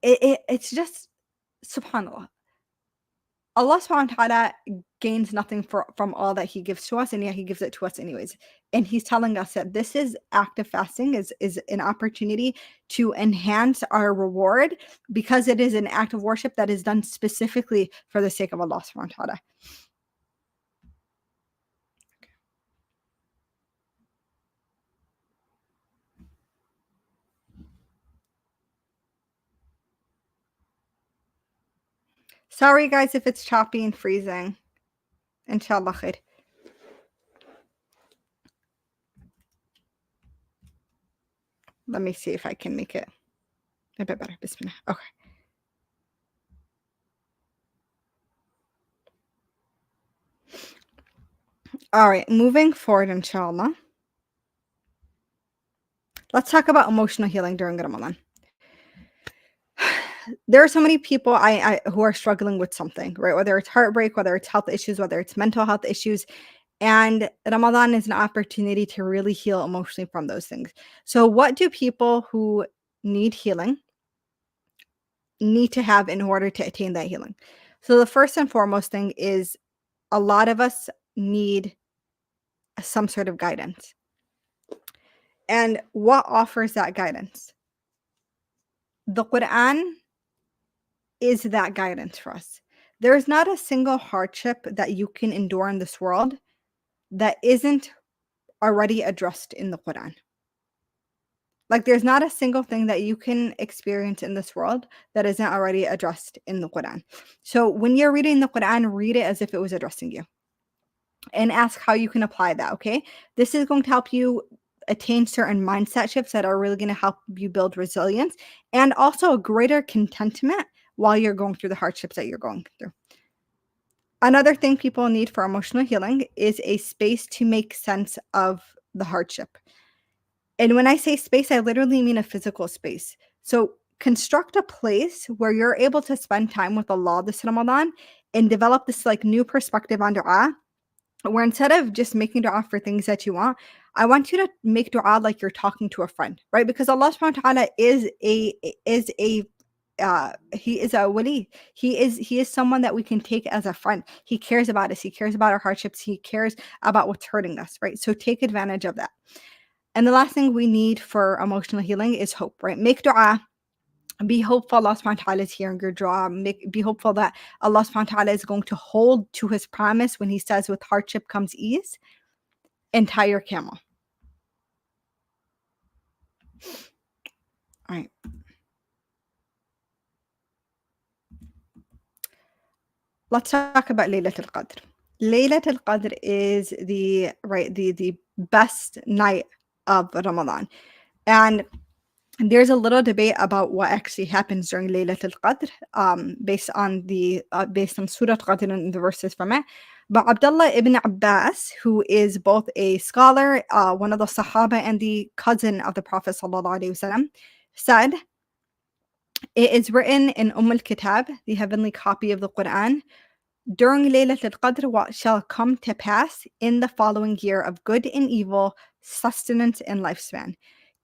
it's just subhanallah. Allah subhanahu wa ta'ala gains nothing from all that he gives to us, and yet he gives it to us anyways. And he's telling us that this is active fasting is an opportunity to enhance our reward because it is an act of worship that is done specifically for the sake of Allah subhanahu wa ta'ala. Sorry guys if it's choppy and freezing. Inshallah khair. Let me see if I can make it a bit better. Bismillah. Okay. All right, moving forward, inshallah. Let's talk about emotional healing during Ramadan. There are so many people I who are struggling with something, right? Whether it's heartbreak, whether it's health issues, whether it's mental health issues, and Ramadan is an opportunity to really heal emotionally from those things. So what do people who need healing need to have in order to attain that healing? So the first and foremost thing is a lot of us need some sort of guidance. And what offers that guidance? The Quran is that guidance for us. There is not a single hardship that you can endure in this world that isn't already addressed in the Quran. Like, there's not a single thing that you can experience in this world that isn't already addressed in the Quran. So when you're reading the Quran, read it as if it was addressing you and ask how you can apply that, okay? This is going to help you attain certain mindset shifts that are really going to help you build resilience and also a greater contentment while you're going through the hardships that you're going through. Another thing people need for emotional healing is a space to make sense of the hardship. And when I say space, I literally mean a physical space. So construct a place where you're able to spend time with Allah this Ramadan and develop this like new perspective on dua, where instead of just making dua for things that you want, I want you to make dua like you're talking to a friend, right? Because Allah subhanahu wa ta'ala is he is a wali. He is someone that we can take as a friend. He cares about us. He cares about our hardships. He cares about what's hurting us, right? So take advantage of that. And the last thing we need for emotional healing is hope, right? Make dua. Be hopeful Allah subhanahu wa ta'ala is hearing your dua. Be hopeful that Allah subhanahu wa ta'ala is going to hold to his promise when he says with hardship comes ease and tie your camel. All right. Let's talk about Laylatul Qadr. Laylatul Qadr is the best night of Ramadan. And There's a little debate about what actually happens during Laylatul Qadr, based on Surah Qadr and the verses from it. But Abdullah ibn Abbas, who is both a scholar, one of the Sahaba, and the cousin of the Prophet sallallahu alaihi wasallam, said, "It is written in al-Kitab, the heavenly copy of the Quran, during Laylatul Qadr what shall come to pass in the following year of good and evil, sustenance and lifespan.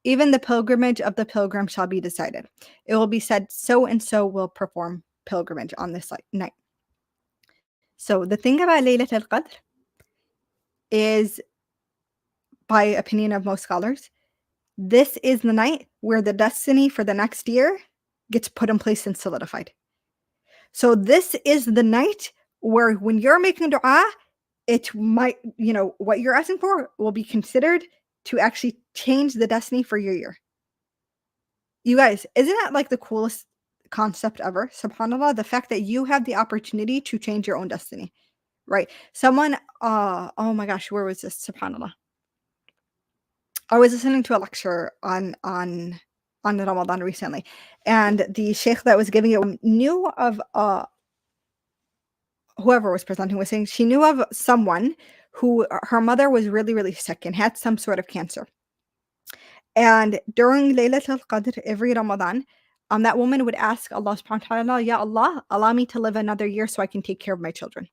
Even the pilgrimage of the pilgrim shall be decided. It will be said, so and so will perform pilgrimage on this night." So the thing about Laylatul Qadr is, by opinion of most scholars, this is the night where the destiny for the next year gets put in place and solidified. So this is the night where when you're making dua, it might, what you're asking for will be considered to actually change the destiny for your year. You guys, isn't that like the coolest concept ever? SubhanAllah, the fact that you have the opportunity to change your own destiny, right? Someone, oh my gosh, where was this? SubhanAllah. I was listening to a lecture on Ramadan recently, and the sheikh that was giving it knew of whoever was presenting was saying she knew of someone who her mother was really, really sick and had some sort of cancer. And during Laylatul Qadr, every Ramadan, that woman would ask Allah subhanahu wa ta'ala, Ya Allah, allow me to live another year so I can take care of my children.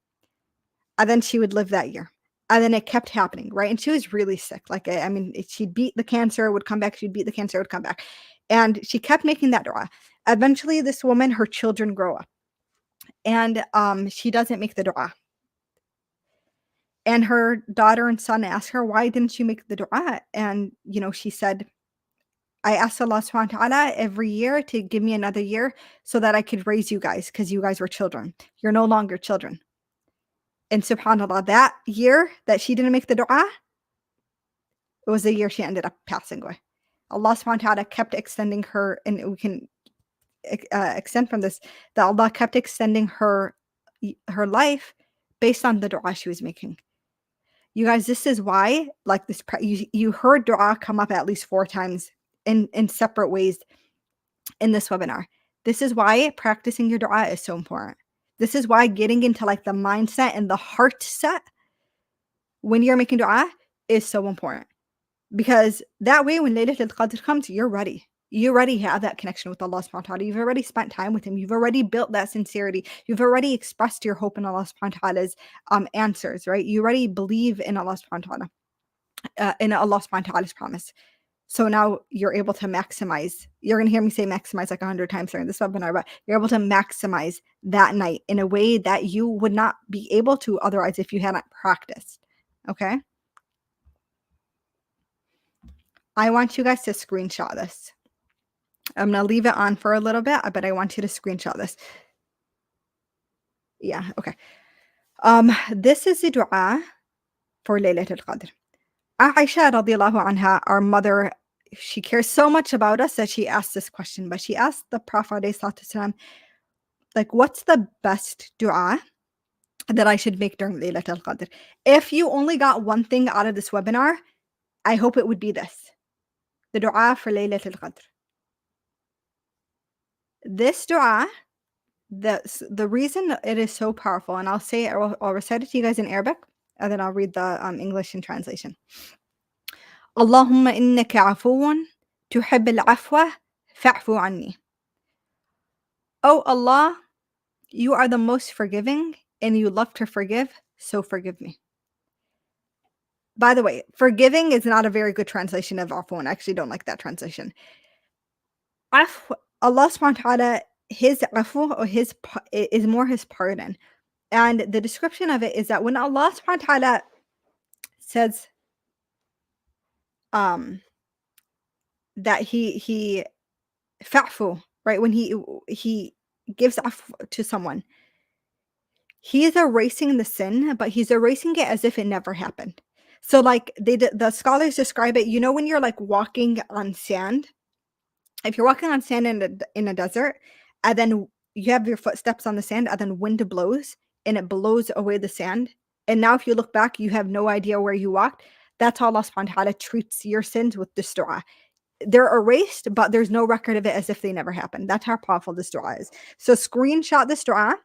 And then she would live that year. And then it kept happening, right? And she was really sick. Like, I mean, she'd beat the cancer, it would come back. She'd beat the cancer, it would come back. And she kept making that dua. Eventually, this woman, her children grow up. And she doesn't make the dua. And her daughter and son ask her, why didn't you make the dua? And, she said, I asked Allah subhanahu wa ta'ala every year to give me another year so that I could raise you guys because you guys were children. You're no longer children. And subhanAllah, that year that she didn't make the dua, it was the year she ended up passing away. Allah subhanahu wa ta'ala kept extending her, and we can extend from this, that Allah kept extending her life based on the dua she was making. You guys, this is why, like this, you heard dua come up at least 4 times in separate ways in this webinar. This is why practicing your dua is so important. This is why getting into like the mindset and the heart set when you're making dua is so important. Because that way, when Laylatul Qadr comes, you're ready. You already have that connection with Allah subhanahu wa ta'ala. You've already spent time with Him. You've already built that sincerity. You've already expressed your hope in Allah subhanahu wa ta'ala's answers, right? You already believe in Allah subhanahu wa ta'ala, in Allah subhanahu wa ta'ala's promise. So now you're able to maximize. You're going to hear me say maximize like 100 times during this webinar, but you're able to maximize that night in a way that you would not be able to otherwise if you hadn't practiced. Okay? I want you guys to screenshot this. I'm going to leave it on for a little bit, but I want you to screenshot this. Yeah, okay. This is the dua for Laylatul Qadr. Aisha radiallahu anha, our mother, she cares so much about us that she asked this question, but she asked the Prophet ﷺ, like, what's the best dua that I should make during Laylatul Qadr? If you only got one thing out of this webinar, I hope it would be this. The dua for Laylatul Qadr. This dua, the reason it is so powerful, and I'll recite it to you guys in Arabic, and then I'll read the English in translation. Allahumma innaka afuun tuhibb al-afwa fa'fu anni. Oh Allah, you are the most forgiving and you love to forgive, so forgive me. By the way, forgiving is not a very good translation of afuun. I actually don't like that translation. Allah subhanahu wa ta'ala, His afu, or is more His pardon. And the description of it is that when Allah subhanahu wa ta'ala says that he fa'fu, right? When he gives afu to someone, he is erasing the sin, but he's erasing it as if it never happened. So like the scholars describe it, when you're like walking on sand, if you're walking on sand in a desert, and then you have your footsteps on the sand, and then wind blows and it blows away the sand. And now if you look back, you have no idea where you walked. That's how Allah subhanahu wa ta'ala treats your sins with this dua. they're erased, but there's no record of it as if they never happened. That's how powerful this dua is. So screenshot this dua,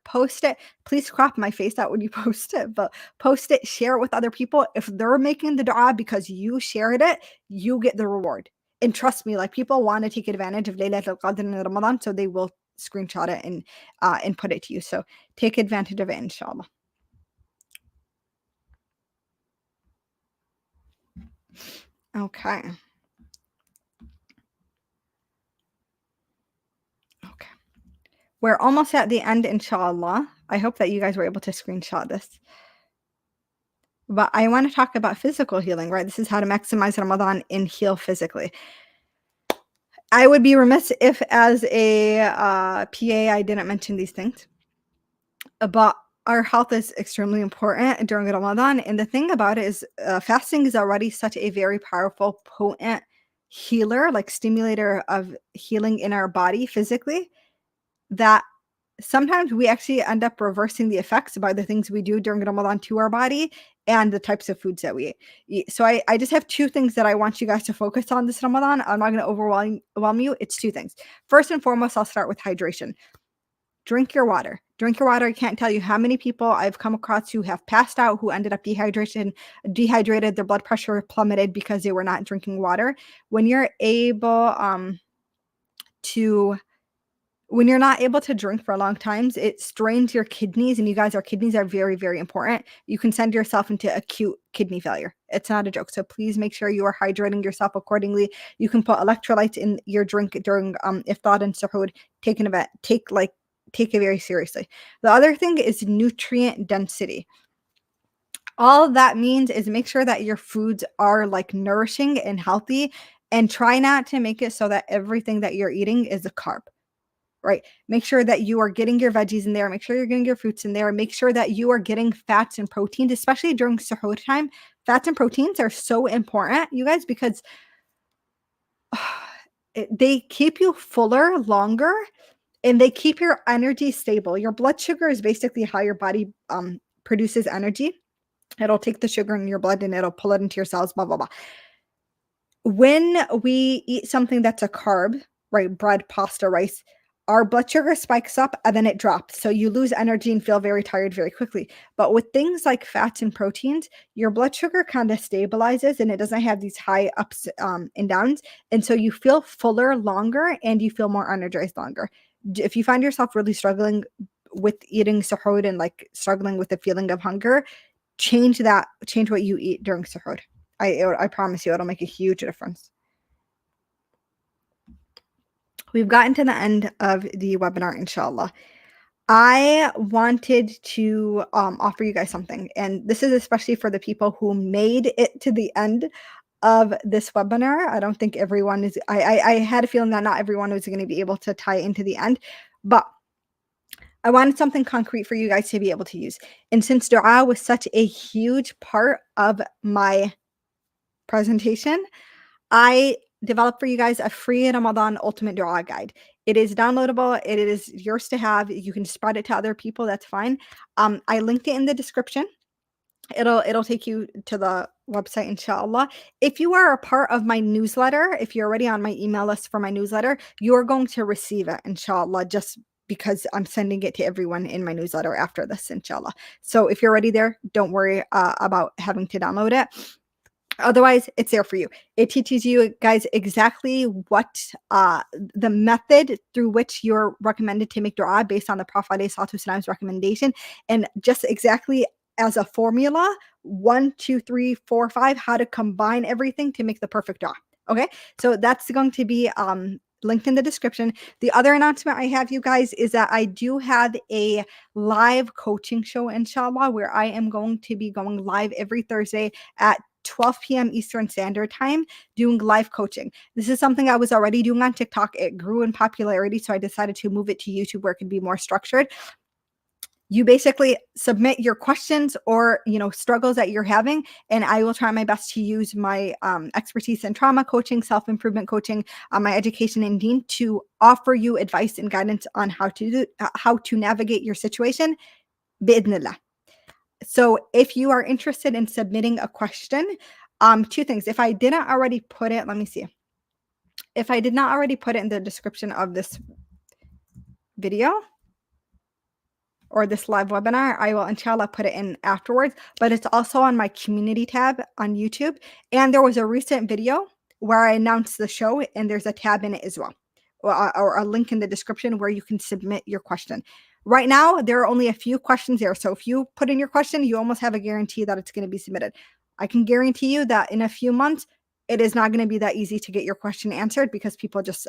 post it. Please crop my face out when you post it, but post it, share it with other people. If they're making the dua because you shared it, you get the reward. And trust me, like, people want to take advantage of Laylatul Qadr in Ramadan, so they will screenshot it and put it to you. So take advantage of it, inshallah. Okay. Okay. We're almost at the end, inshallah. I hope that you guys were able to screenshot this. But I want to talk about physical healing, right? This is how to maximize Ramadan and heal physically. I would be remiss if, as a PA, I didn't mention these things. But our health is extremely important during Ramadan. And the thing about it is, fasting is already such a very powerful, potent healer, like stimulator of healing in our body physically, that sometimes we actually end up reversing the effects by the things we do during Ramadan to our body and the types of foods that we eat. So I just have 2 things that I want you guys to focus on this Ramadan. I'm not going to overwhelm you. It's 2 things. First and foremost, I'll start with hydration. Drink your water. Drink your water. I can't tell you how many people I've come across who have passed out, who ended up dehydrated, their blood pressure plummeted because they were not drinking water. When you're able to when you're not able to drink for long times, it strains your kidneys, and you guys, our kidneys are very, very important. You can send yourself into acute kidney failure. It's not a joke. So please make sure you are hydrating yourself accordingly. You can put electrolytes in your drink during iftar and suhoor. Take it very seriously. The other thing is nutrient density. All that means is make sure that your foods are like nourishing and healthy, and try not to make it so that everything that you're eating is a carb. Right. Make sure that you are getting your veggies in there. Make sure you're getting your fruits in there. Make sure that you are getting fats and proteins, especially during suhoor time. Fats and proteins are so important, you guys, because they keep you fuller longer, and they keep your energy stable. Your blood sugar is basically how your body produces energy. It'll take the sugar in your blood and it'll pull it into your cells, blah, blah, blah. When we eat something that's a carb, right, bread, pasta, rice, our blood sugar spikes up and then it drops. So you lose energy and feel very tired very quickly. But with things like fats and proteins, your blood sugar kind of stabilizes and it doesn't have these high ups and downs. And so you feel fuller longer and you feel more energized longer. If you find yourself really struggling with eating suhoor and like struggling with the feeling of hunger, change what you eat during suhoor. I promise you, it'll make a huge difference. We've gotten to the end of the webinar, inshallah. I wanted to offer you guys something, and this is especially for the people who made it to the end of this webinar. I don't think everyone is, I had a feeling that not everyone was going to be able to tie into the end, but I wanted something concrete for you guys to be able to use. And since dua was such a huge part of my presentation, I developed for you guys a free Ramadan ultimate dua guide. It is downloadable. It is yours to have. You can spread it to other people. That's fine. I linked it in the description. It'll take you to the website, inshallah. If you are a part of my newsletter, if you're already on my email list for my newsletter, you're going to receive it, inshallah, just because I'm sending it to everyone in my newsletter after this, inshallah. So if you're already there, don't worry about having to download it. Otherwise, it's there for you. It teaches you guys exactly what the method through which you're recommended to make dua based on the Prophet ﷺ's recommendation, and just exactly as a formula, 1, 2, 3, 4, 5, how to combine everything to make the perfect dua. Okay, so that's going to be linked in the description. The other announcement I have, you guys, is that I do have a live coaching show, inshallah, where I am going to be going live every Thursday at 12 p.m. Eastern Standard Time doing live coaching. This is something I was already doing on TikTok. It grew in popularity, so I decided to move it to YouTube where it could be more structured. You basically submit your questions or, struggles that you're having, and I will try my best to use my expertise in trauma coaching, self-improvement coaching, my education in Deen to offer you advice and guidance on how to navigate your situation. Bi'idhnillah. So if you are interested in submitting a question, Two things. If I didn't already put it, let me see. If I did not already put it in the description of this video or this live webinar, I will inshallah put it in afterwards, but it's also on my community tab on YouTube. And there was a recent video where I announced the show, and there's a tab in it as well, or a link in the description where you can submit your question. Right now, there are only a few questions there. So if you put in your question, you almost have a guarantee that it's going to be submitted. I can guarantee you that in a few months, it is not going to be that easy to get your question answered because people just,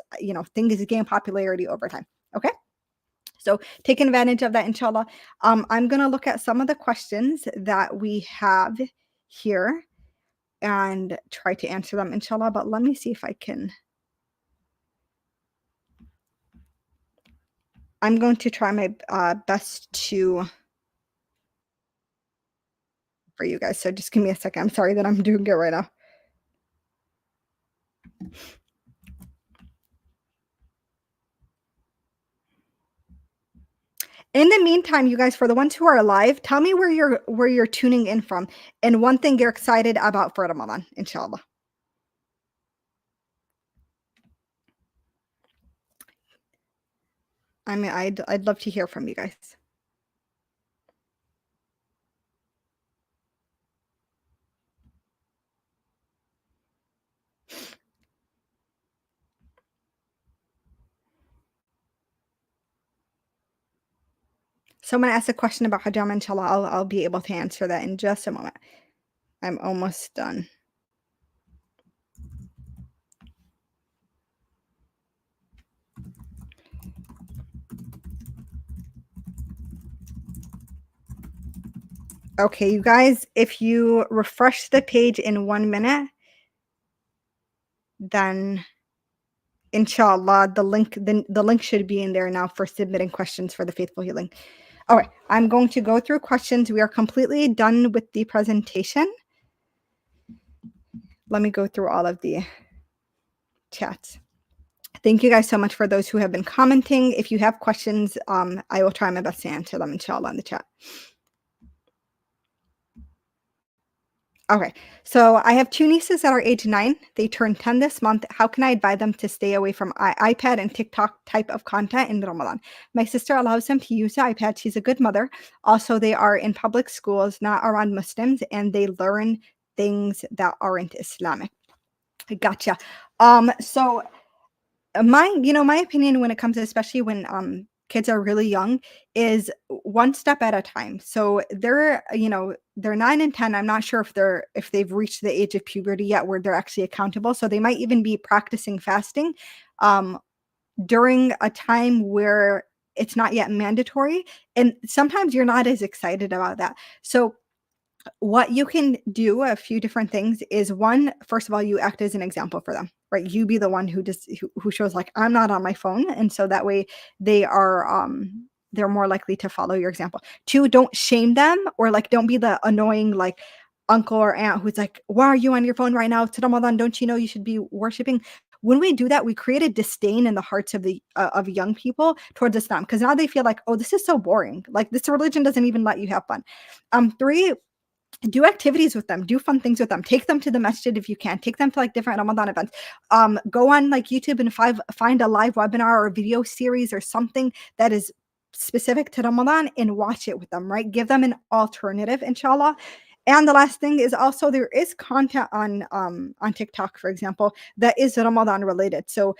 things gain popularity over time. Okay. So take advantage of that, inshallah. I'm going to look at some of the questions that we have here and try to answer them, inshallah. But let me see if I can. I'm going to try my best for you guys. So just give me a second. I'm sorry that I'm doing it right now. In the meantime, you guys, for the ones who are live, tell me where you're tuning in from and one thing you're excited about for Ramadan, inshallah. I mean, I'd love to hear from you guys. Someone asked a question about hijama, inshallah. I'll be able to answer that in just a moment. I'm almost done. Okay, you guys, if you refresh the page in 1 minute, then inshallah, the link should be in there now for submitting questions for the Faithful Healing. All right, I'm going to go through questions. We are completely done with the presentation. Let me go through all of the chats. Thank you guys so much for those who have been commenting. If you have questions, I will try my best to answer them, inshallah, in the chat. Okay, so I have 2 nieces that are age 9. They turned 10 this month. How can I advise them to stay away from iPad and TikTok type of content in Ramadan? My sister allows them to use the iPad. She's a good mother. Also, they are in public schools, not around Muslims, and they learn things that aren't Islamic. Gotcha. So my opinion when it comes to, especially when kids are really young, is one step at a time. So they're 9 and 10. I'm not sure if they've reached the age of puberty yet where they're actually accountable. So they might even be practicing fasting during a time where it's not yet mandatory. And sometimes you're not as excited about that. So what you can do, a few different things, is one, first of all, you act as an example for them, right? You be the one who shows like, I'm not on my phone, and so that way they're more likely to follow your example. Two, don't shame them, or like don't be the annoying like uncle or aunt who's like, why are you on your phone right now? It's Ramadan, don't you know you should be worshiping? When we do that, we create a disdain in the hearts of the of young people towards Islam, because now they feel like, oh, this is so boring, like this religion doesn't even let you have fun. Three, do activities with them, do fun things with them, take them to the masjid if you can, take them to like different Ramadan events, go on like YouTube and find a live webinar or a video series or something that is specific to Ramadan and watch it with them, right? Give them an alternative, inshallah. And the last thing is also there is content on TikTok, for example, that is Ramadan related. So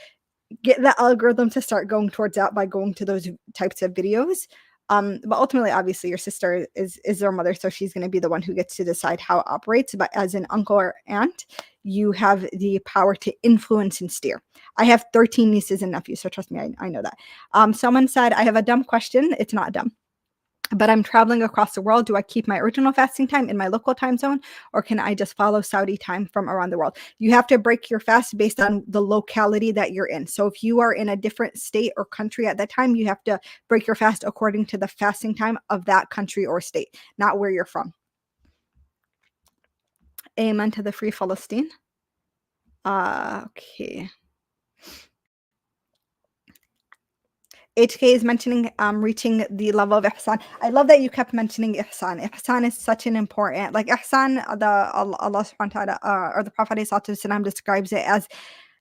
get the algorithm to start going towards that by going to those types of videos. But ultimately, obviously, your sister is their mother, so she's going to be the one who gets to decide how it operates. But as an uncle or aunt, you have the power to influence and steer. I have 13 nieces and nephews, so trust me, I know that. Someone said, I have a dumb question. It's not dumb. But I'm traveling across the world. Do I keep my original fasting time in my local time zone, or can I just follow Saudi time from around the world? You have to break your fast based on the locality that you're in. So if you are in a different state or country at that time, you have to break your fast according to the fasting time of that country or state, not where you're from. Amen to the free Palestine. Okay. HK is mentioning reaching the level of ihsan. I love that you kept mentioning ihsan. Ihsan is such an important, like ihsan, Allah subhanahu wa ta'ala, or the Prophet ﷺ describes it as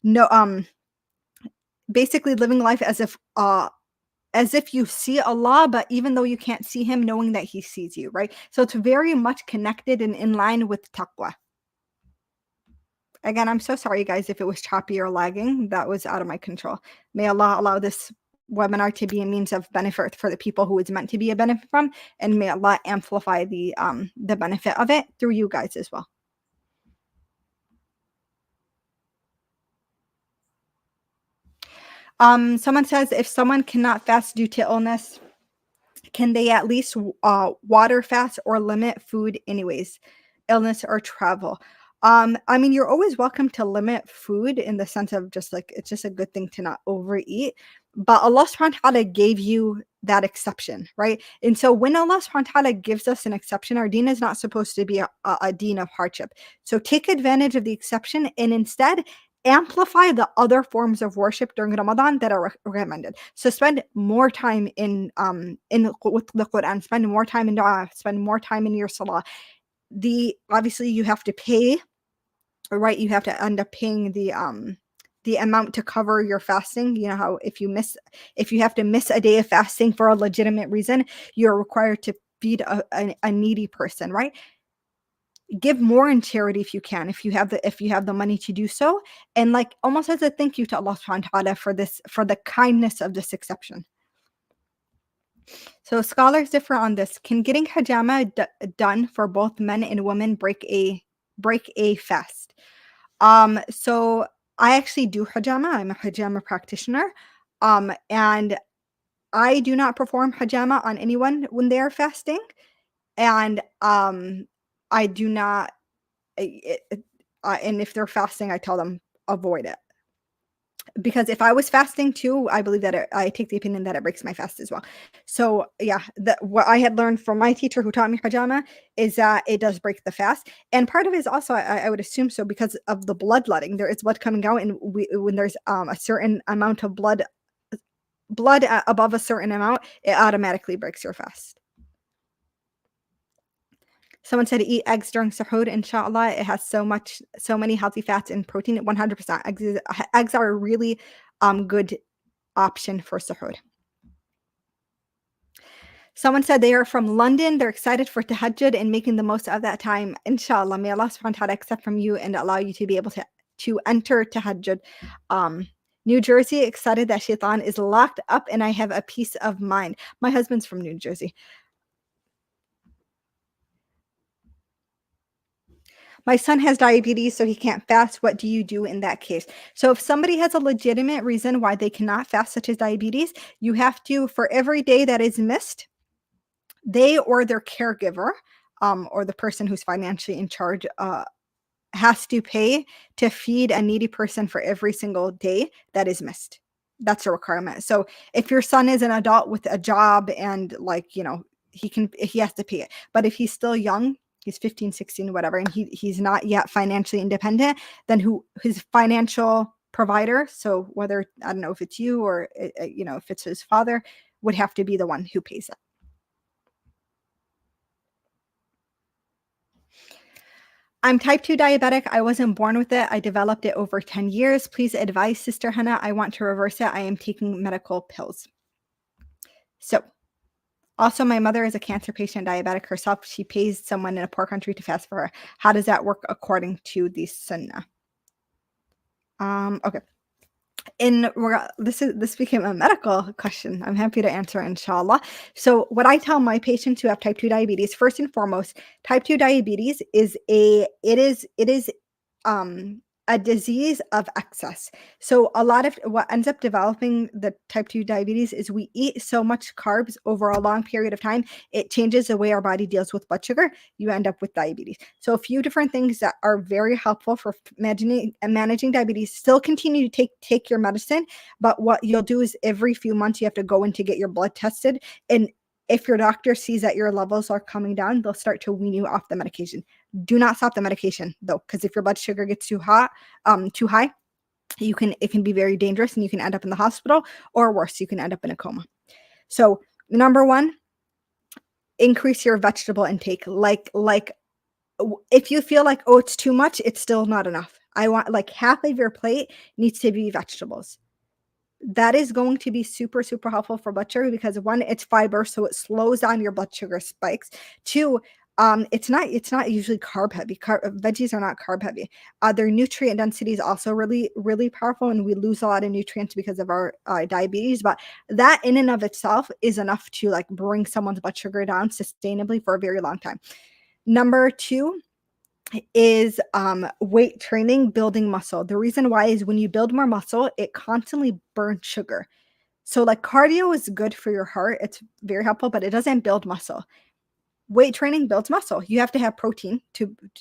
no basically living life as if you see Allah, but even though you can't see him, knowing that he sees you, right? So it's very much connected and in line with taqwa. Again, I'm so sorry, guys, if it was choppy or lagging. That was out of my control. May Allah allow this webinar to be a means of benefit for the people who it's meant to be a benefit from, and may Allah amplify the benefit of it through you guys as well. Someone says, if someone cannot fast due to illness, can they at least water fast or limit food anyways, illness or travel? I mean, you're always welcome to limit food in the sense of just like it's just a good thing to not overeat. But Allah subhanahu wa ta'ala gave you that exception, right? And so when Allah subhanahu wa ta'ala gives us an exception, our deen is not supposed to be a deen of hardship. So take advantage of the exception and instead amplify the other forms of worship during Ramadan that are recommended. So spend more time with the Quran, spend more time in dua, spend more time in your salah. Obviously you have to pay, right? You have to end up paying the amount to cover your fasting. You know how if you have to miss a day of fasting for a legitimate reason, you're required to feed a needy person, right? Give more in charity if you can, if you have the money to do so, and like almost as a thank you to Allah subhanahu wa ta'ala for the kindness of this exception. So scholars differ on this. Can getting hijama done for both men and women break a fast? So I actually do hijama. I'm a hijama practitioner. And I do not perform hijama on anyone when they are fasting. And I do not and if they're fasting, I tell them avoid it. Because if I was fasting too, I believe that I take the opinion that it breaks my fast as well. So yeah, what I had learned from my teacher who taught me hijama is that it does break the fast, and part of it is also I would assume so because of the bloodletting. There is blood coming out, and when there's a certain amount of blood above a certain amount, it automatically breaks your fast. Someone said eat eggs during suhoor, inshallah. It has so many healthy fats and protein. 100%. Eggs are a really good option for suhoor. Someone said they are from London. They're excited for tahajjud and making the most of that time. Inshallah, may Allah subhanahu wa ta'ala accept from you and allow you to be able to enter tahajjud. New Jersey, excited that shaitan is locked up and I have a peace of mind. My husband's from New Jersey. My son has diabetes, so he can't fast. What do you do in that case? So if somebody has a legitimate reason why they cannot fast, such as diabetes, you have to, for every day that is missed, they or their caregiver, or the person who's financially in charge, has to pay to feed a needy person for every single day that is missed. That's a requirement. So if your son is an adult with a job and like, he has to pay it. But if he's still young, he's 15, 16, whatever, and he's not yet financially independent, then his financial provider, so whether, I don't know if it's you or, if it's his father, would have to be the one who pays it. I'm type 2 diabetic. I wasn't born with it. I developed it over 10 years. Please advise Sister Hannah. I want to reverse it. I am taking medical pills. So, also my mother is a cancer patient, diabetic herself. She pays someone in a poor country to fast for her. How does that work according to the Sunnah? Okay. This became a medical question. I'm happy to answer, inshallah. So what I tell my patients who have type 2 diabetes, first and foremost, type 2 diabetes is a disease of excess. So a lot of what ends up developing the type 2 diabetes is we eat so much carbs over a long period of time, it changes the way our body deals with blood sugar. You end up with diabetes. So a few different things that are very helpful for managing diabetes. Still continue to take your medicine, but what you'll do is every few months you have to go in to get your blood tested, and if your doctor sees that your levels are coming down, they'll start to wean you off the medication. Do not stop the medication though, because if your blood sugar gets too high, it can be very dangerous and you can end up in the hospital, or worse, you can end up in a coma. So, number 1, increase your vegetable intake. If you feel like, oh, it's too much, it's still not enough. I want like half of your plate needs to be vegetables. That is going to be super, super helpful for blood sugar because 1, it's fiber, so it slows down your blood sugar spikes. 2, it's not usually carb heavy. Veggies are not carb heavy. Their nutrient density is also really, really powerful, and we lose a lot of nutrients because of our diabetes. But that in and of itself is enough to like bring someone's blood sugar down sustainably for a very long time. Number 2 is weight training, building muscle. The reason why is when you build more muscle, it constantly burns sugar. So like cardio is good for your heart. It's very helpful, but it doesn't build muscle. Weight training builds muscle. You have to have protein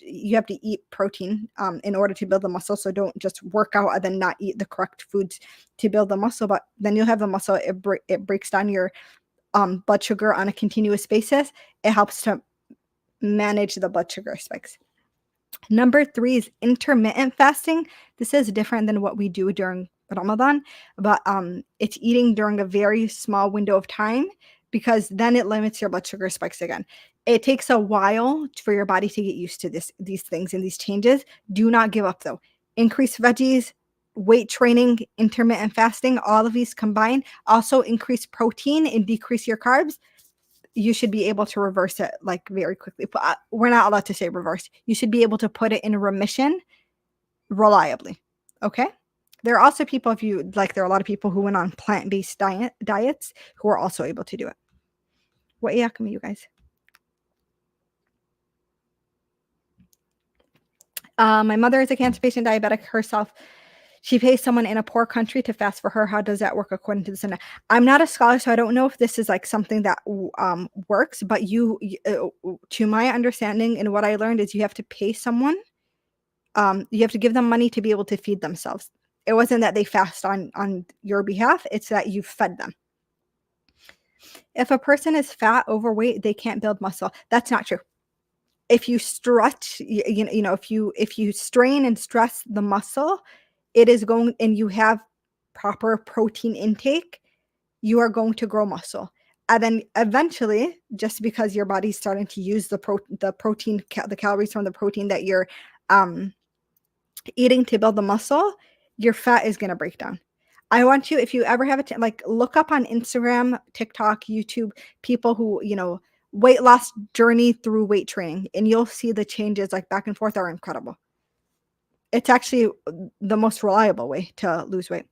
you have to eat protein in order to build the muscle. So don't just work out and then not eat the correct foods to build the muscle, but then you'll have the muscle. It breaks down your blood sugar on a continuous basis. It helps to manage the blood sugar spikes. Number 3 is intermittent fasting. This is different than what we do during Ramadan, but it's eating during a very small window of time because then it limits your blood sugar spikes again. It takes a while for your body to get used to these things and these changes. Do not give up though. Increase veggies, weight training, intermittent fasting, all of these combined. Also increase protein and decrease your carbs. You should be able to reverse it like very quickly. But we're not allowed to say reverse. You should be able to put it in remission reliably. Okay. There are also people, there are a lot of people who went on plant-based diets who are also able to do it. What yakami, you guys? My mother is a cancer patient, diabetic herself. She pays someone in a poor country to fast for her. How does that work according to the Sunnah? I'm not a scholar, so I don't know if this is like something that works. But to my understanding and what I learned is you have to pay someone. You have to give them money to be able to feed themselves. It wasn't that they fast on your behalf. It's that you fed them. If a person is fat, overweight, they can't build muscle. That's not true. If you stretch, if you strain and stress the muscle, it is going, and you have proper protein intake, you are going to grow muscle. And then eventually, just because your body's starting to use the protein, the calories from the protein that you're eating to build the muscle, your fat is going to break down. I want you, if you ever have look up on Instagram, TikTok, YouTube, people who, weight loss journey through weight training, and you'll see the changes like back and forth are incredible. It's actually the most reliable way to lose weight.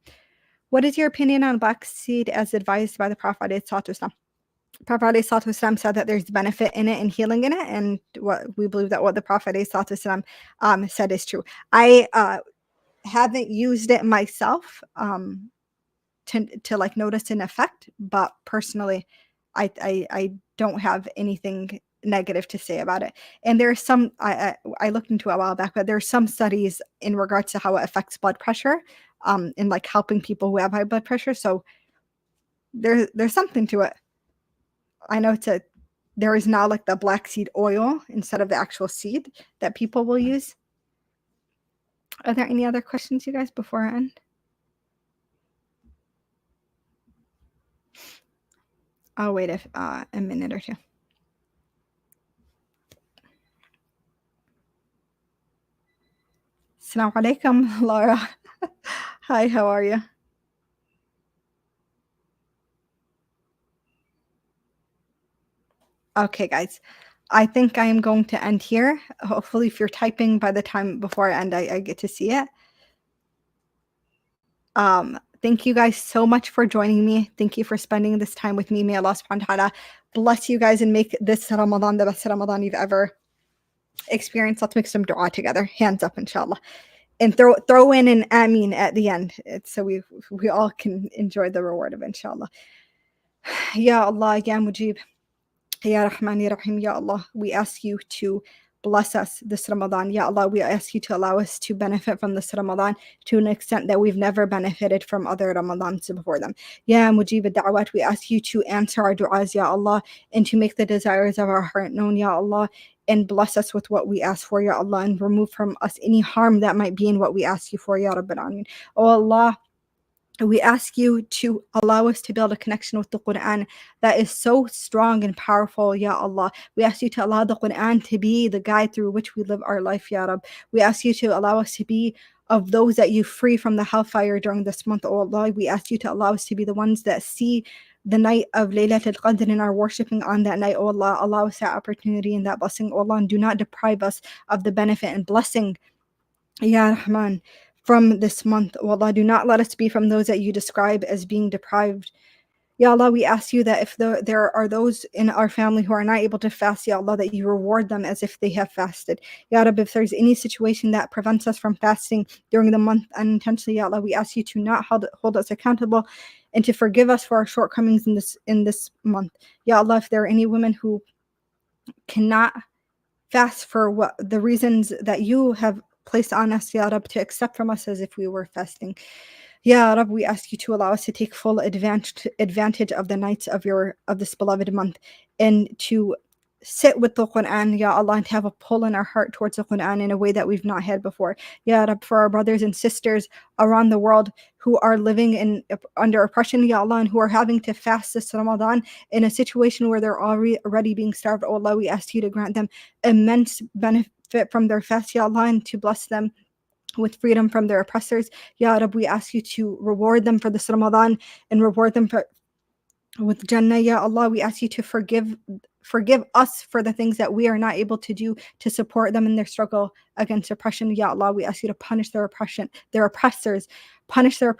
What is your opinion on black seed as advised by the Prophet ﷺ? Prophet ﷺ said that there's benefit in it and healing in it, and what we believe that what the Prophet ﷺ said is true. I haven't used it myself to like notice an effect, but personally, I don't have anything negative to say about it. And there's some I looked into a while back, but there's some studies in regards to how it affects blood pressure, in like helping people who have high blood pressure. So there's something to it. I know there is now like the black seed oil instead of the actual seed that people will use. Are there any other questions, you guys, before I end? I'll wait a minute or two. Assalamu alaikum, Laura. Hi, how are you? Okay, guys. I think I am going to end here. Hopefully, if you're typing by the time before I end, I get to see it. Thank you guys so much for joining me. Thank you for spending this time with me. May Allah subhanahu wa ta'ala bless you guys and make this Ramadan the best Ramadan you've ever experienced. Let's make some dua together. Hands up, inshallah. And throw in an ameen at the end, so we all can enjoy the reward of inshallah. Ya Allah, Ya Mujib, Ya Rahman, Ya Rahim, Ya Allah, we ask you to bless us this Ramadan. Ya Allah, we ask you to allow us to benefit from this Ramadan to an extent that we've never benefited from other Ramadans before them. Ya Mujib al-Da'wat, we ask you to answer our du'as, Ya Allah, and to make the desires of our heart known, Ya Allah, and bless us with what we ask for, Ya Allah, and remove from us any harm that might be in what we ask you for, Ya Rabbil Alameen. Oh Allah, we ask you to allow us to build a connection with the Quran that is so strong and powerful, Ya Allah. We ask you to allow the Quran to be the guide through which we live our life, Ya Rab. We ask you to allow us to be of those that you free from the hellfire during this month, oh Allah. We ask you to allow us to be the ones that see the night of Laylatul Qadr and are worshipping on that night, oh Allah. Allow us that opportunity and that blessing, oh Allah, and do not deprive us of the benefit and blessing, Ya Rahman, from this month. Oh Allah, do not let us be from those that you describe as being deprived. Ya Allah, we ask you that if there are those in our family who are not able to fast, Ya Allah, that you reward them as if they have fasted. Ya Rabbi, if there's any situation that prevents us from fasting during the month unintentionally, Ya Allah, we ask you to not hold us accountable and to forgive us for our shortcomings in this month. Ya Allah, if there are any women who cannot fast for what the reasons that you have placed on us, Ya Rab, to accept from us as if we were fasting. Ya Rab, we ask you to allow us to take full advantage of the nights of this beloved month, and to sit with the Quran, Ya Allah, and to have a pull in our heart towards the Quran in a way that we've not had before. Ya Rab, for our brothers and sisters around the world who are living under oppression, Ya Allah, and who are having to fast this Ramadan in a situation where they're already being starved, oh Allah, we ask you to grant them immense benefit from their fast, Ya Allah, and to bless them with freedom from their oppressors. Ya Rab, we ask you to reward them for this Ramadan and reward them with Jannah. Ya Allah, we ask you to forgive us for the things that we are not able to do to support them in their struggle against oppression. Ya Allah, we ask you to punish their oppressors, punish their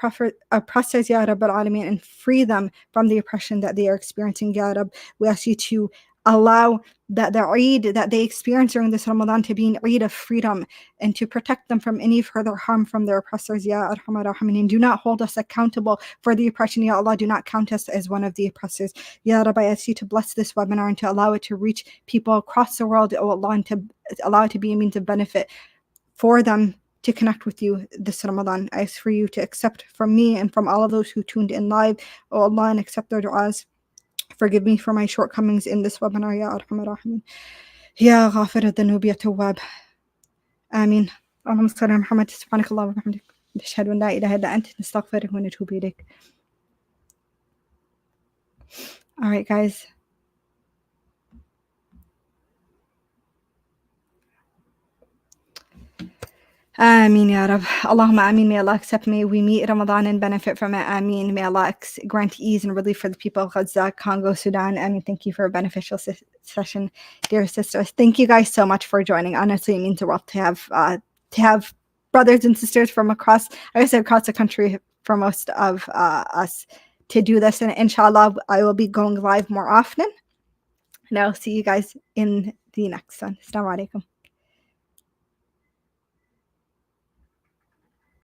oppressors, Ya Rabbal Alameen, and free them from the oppression that they are experiencing, Ya Rab. We ask you to allow that the Eid that they experience during this Ramadan to be an Eid of freedom, and to protect them from any further harm from their oppressors, Ya Arhamar Rahimin. And do not hold us accountable for the oppression, Ya Allah. Do not count us as one of the oppressors. Ya Rabbi, I ask you to bless this webinar and to allow it to reach people across the world, oh Allah, and to allow it to be a means of benefit for them to connect with you this Ramadan. I ask for you to accept from me and from all of those who tuned in live, oh Allah, and accept their du'as. Forgive me for my shortcomings in this webinar, Ya Arhamar Rahimin. Ya Ghafir al-Dhunub, Ya Tawwab. آمين. اللهم صل على محمد. سبحانك اللهم وبحمدك نشهد أن لا إله إلا أنت نستغفرك ونتوب إليك. All right, guys. Ameen, Ya Rab. Allahumma ameen. May Allah accept me. We meet Ramadan and benefit from it. Ameen. May Allah grant ease and relief for the people of Gaza, Congo, Sudan. Ameen. Thank you for a beneficial session, dear sisters. Thank you guys so much for joining. Honestly, it means a lot to have brothers and sisters from across the country for most of us to do this. And inshallah, I will be going live more often. And I'll see you guys in the next one. Assalamu alaikum.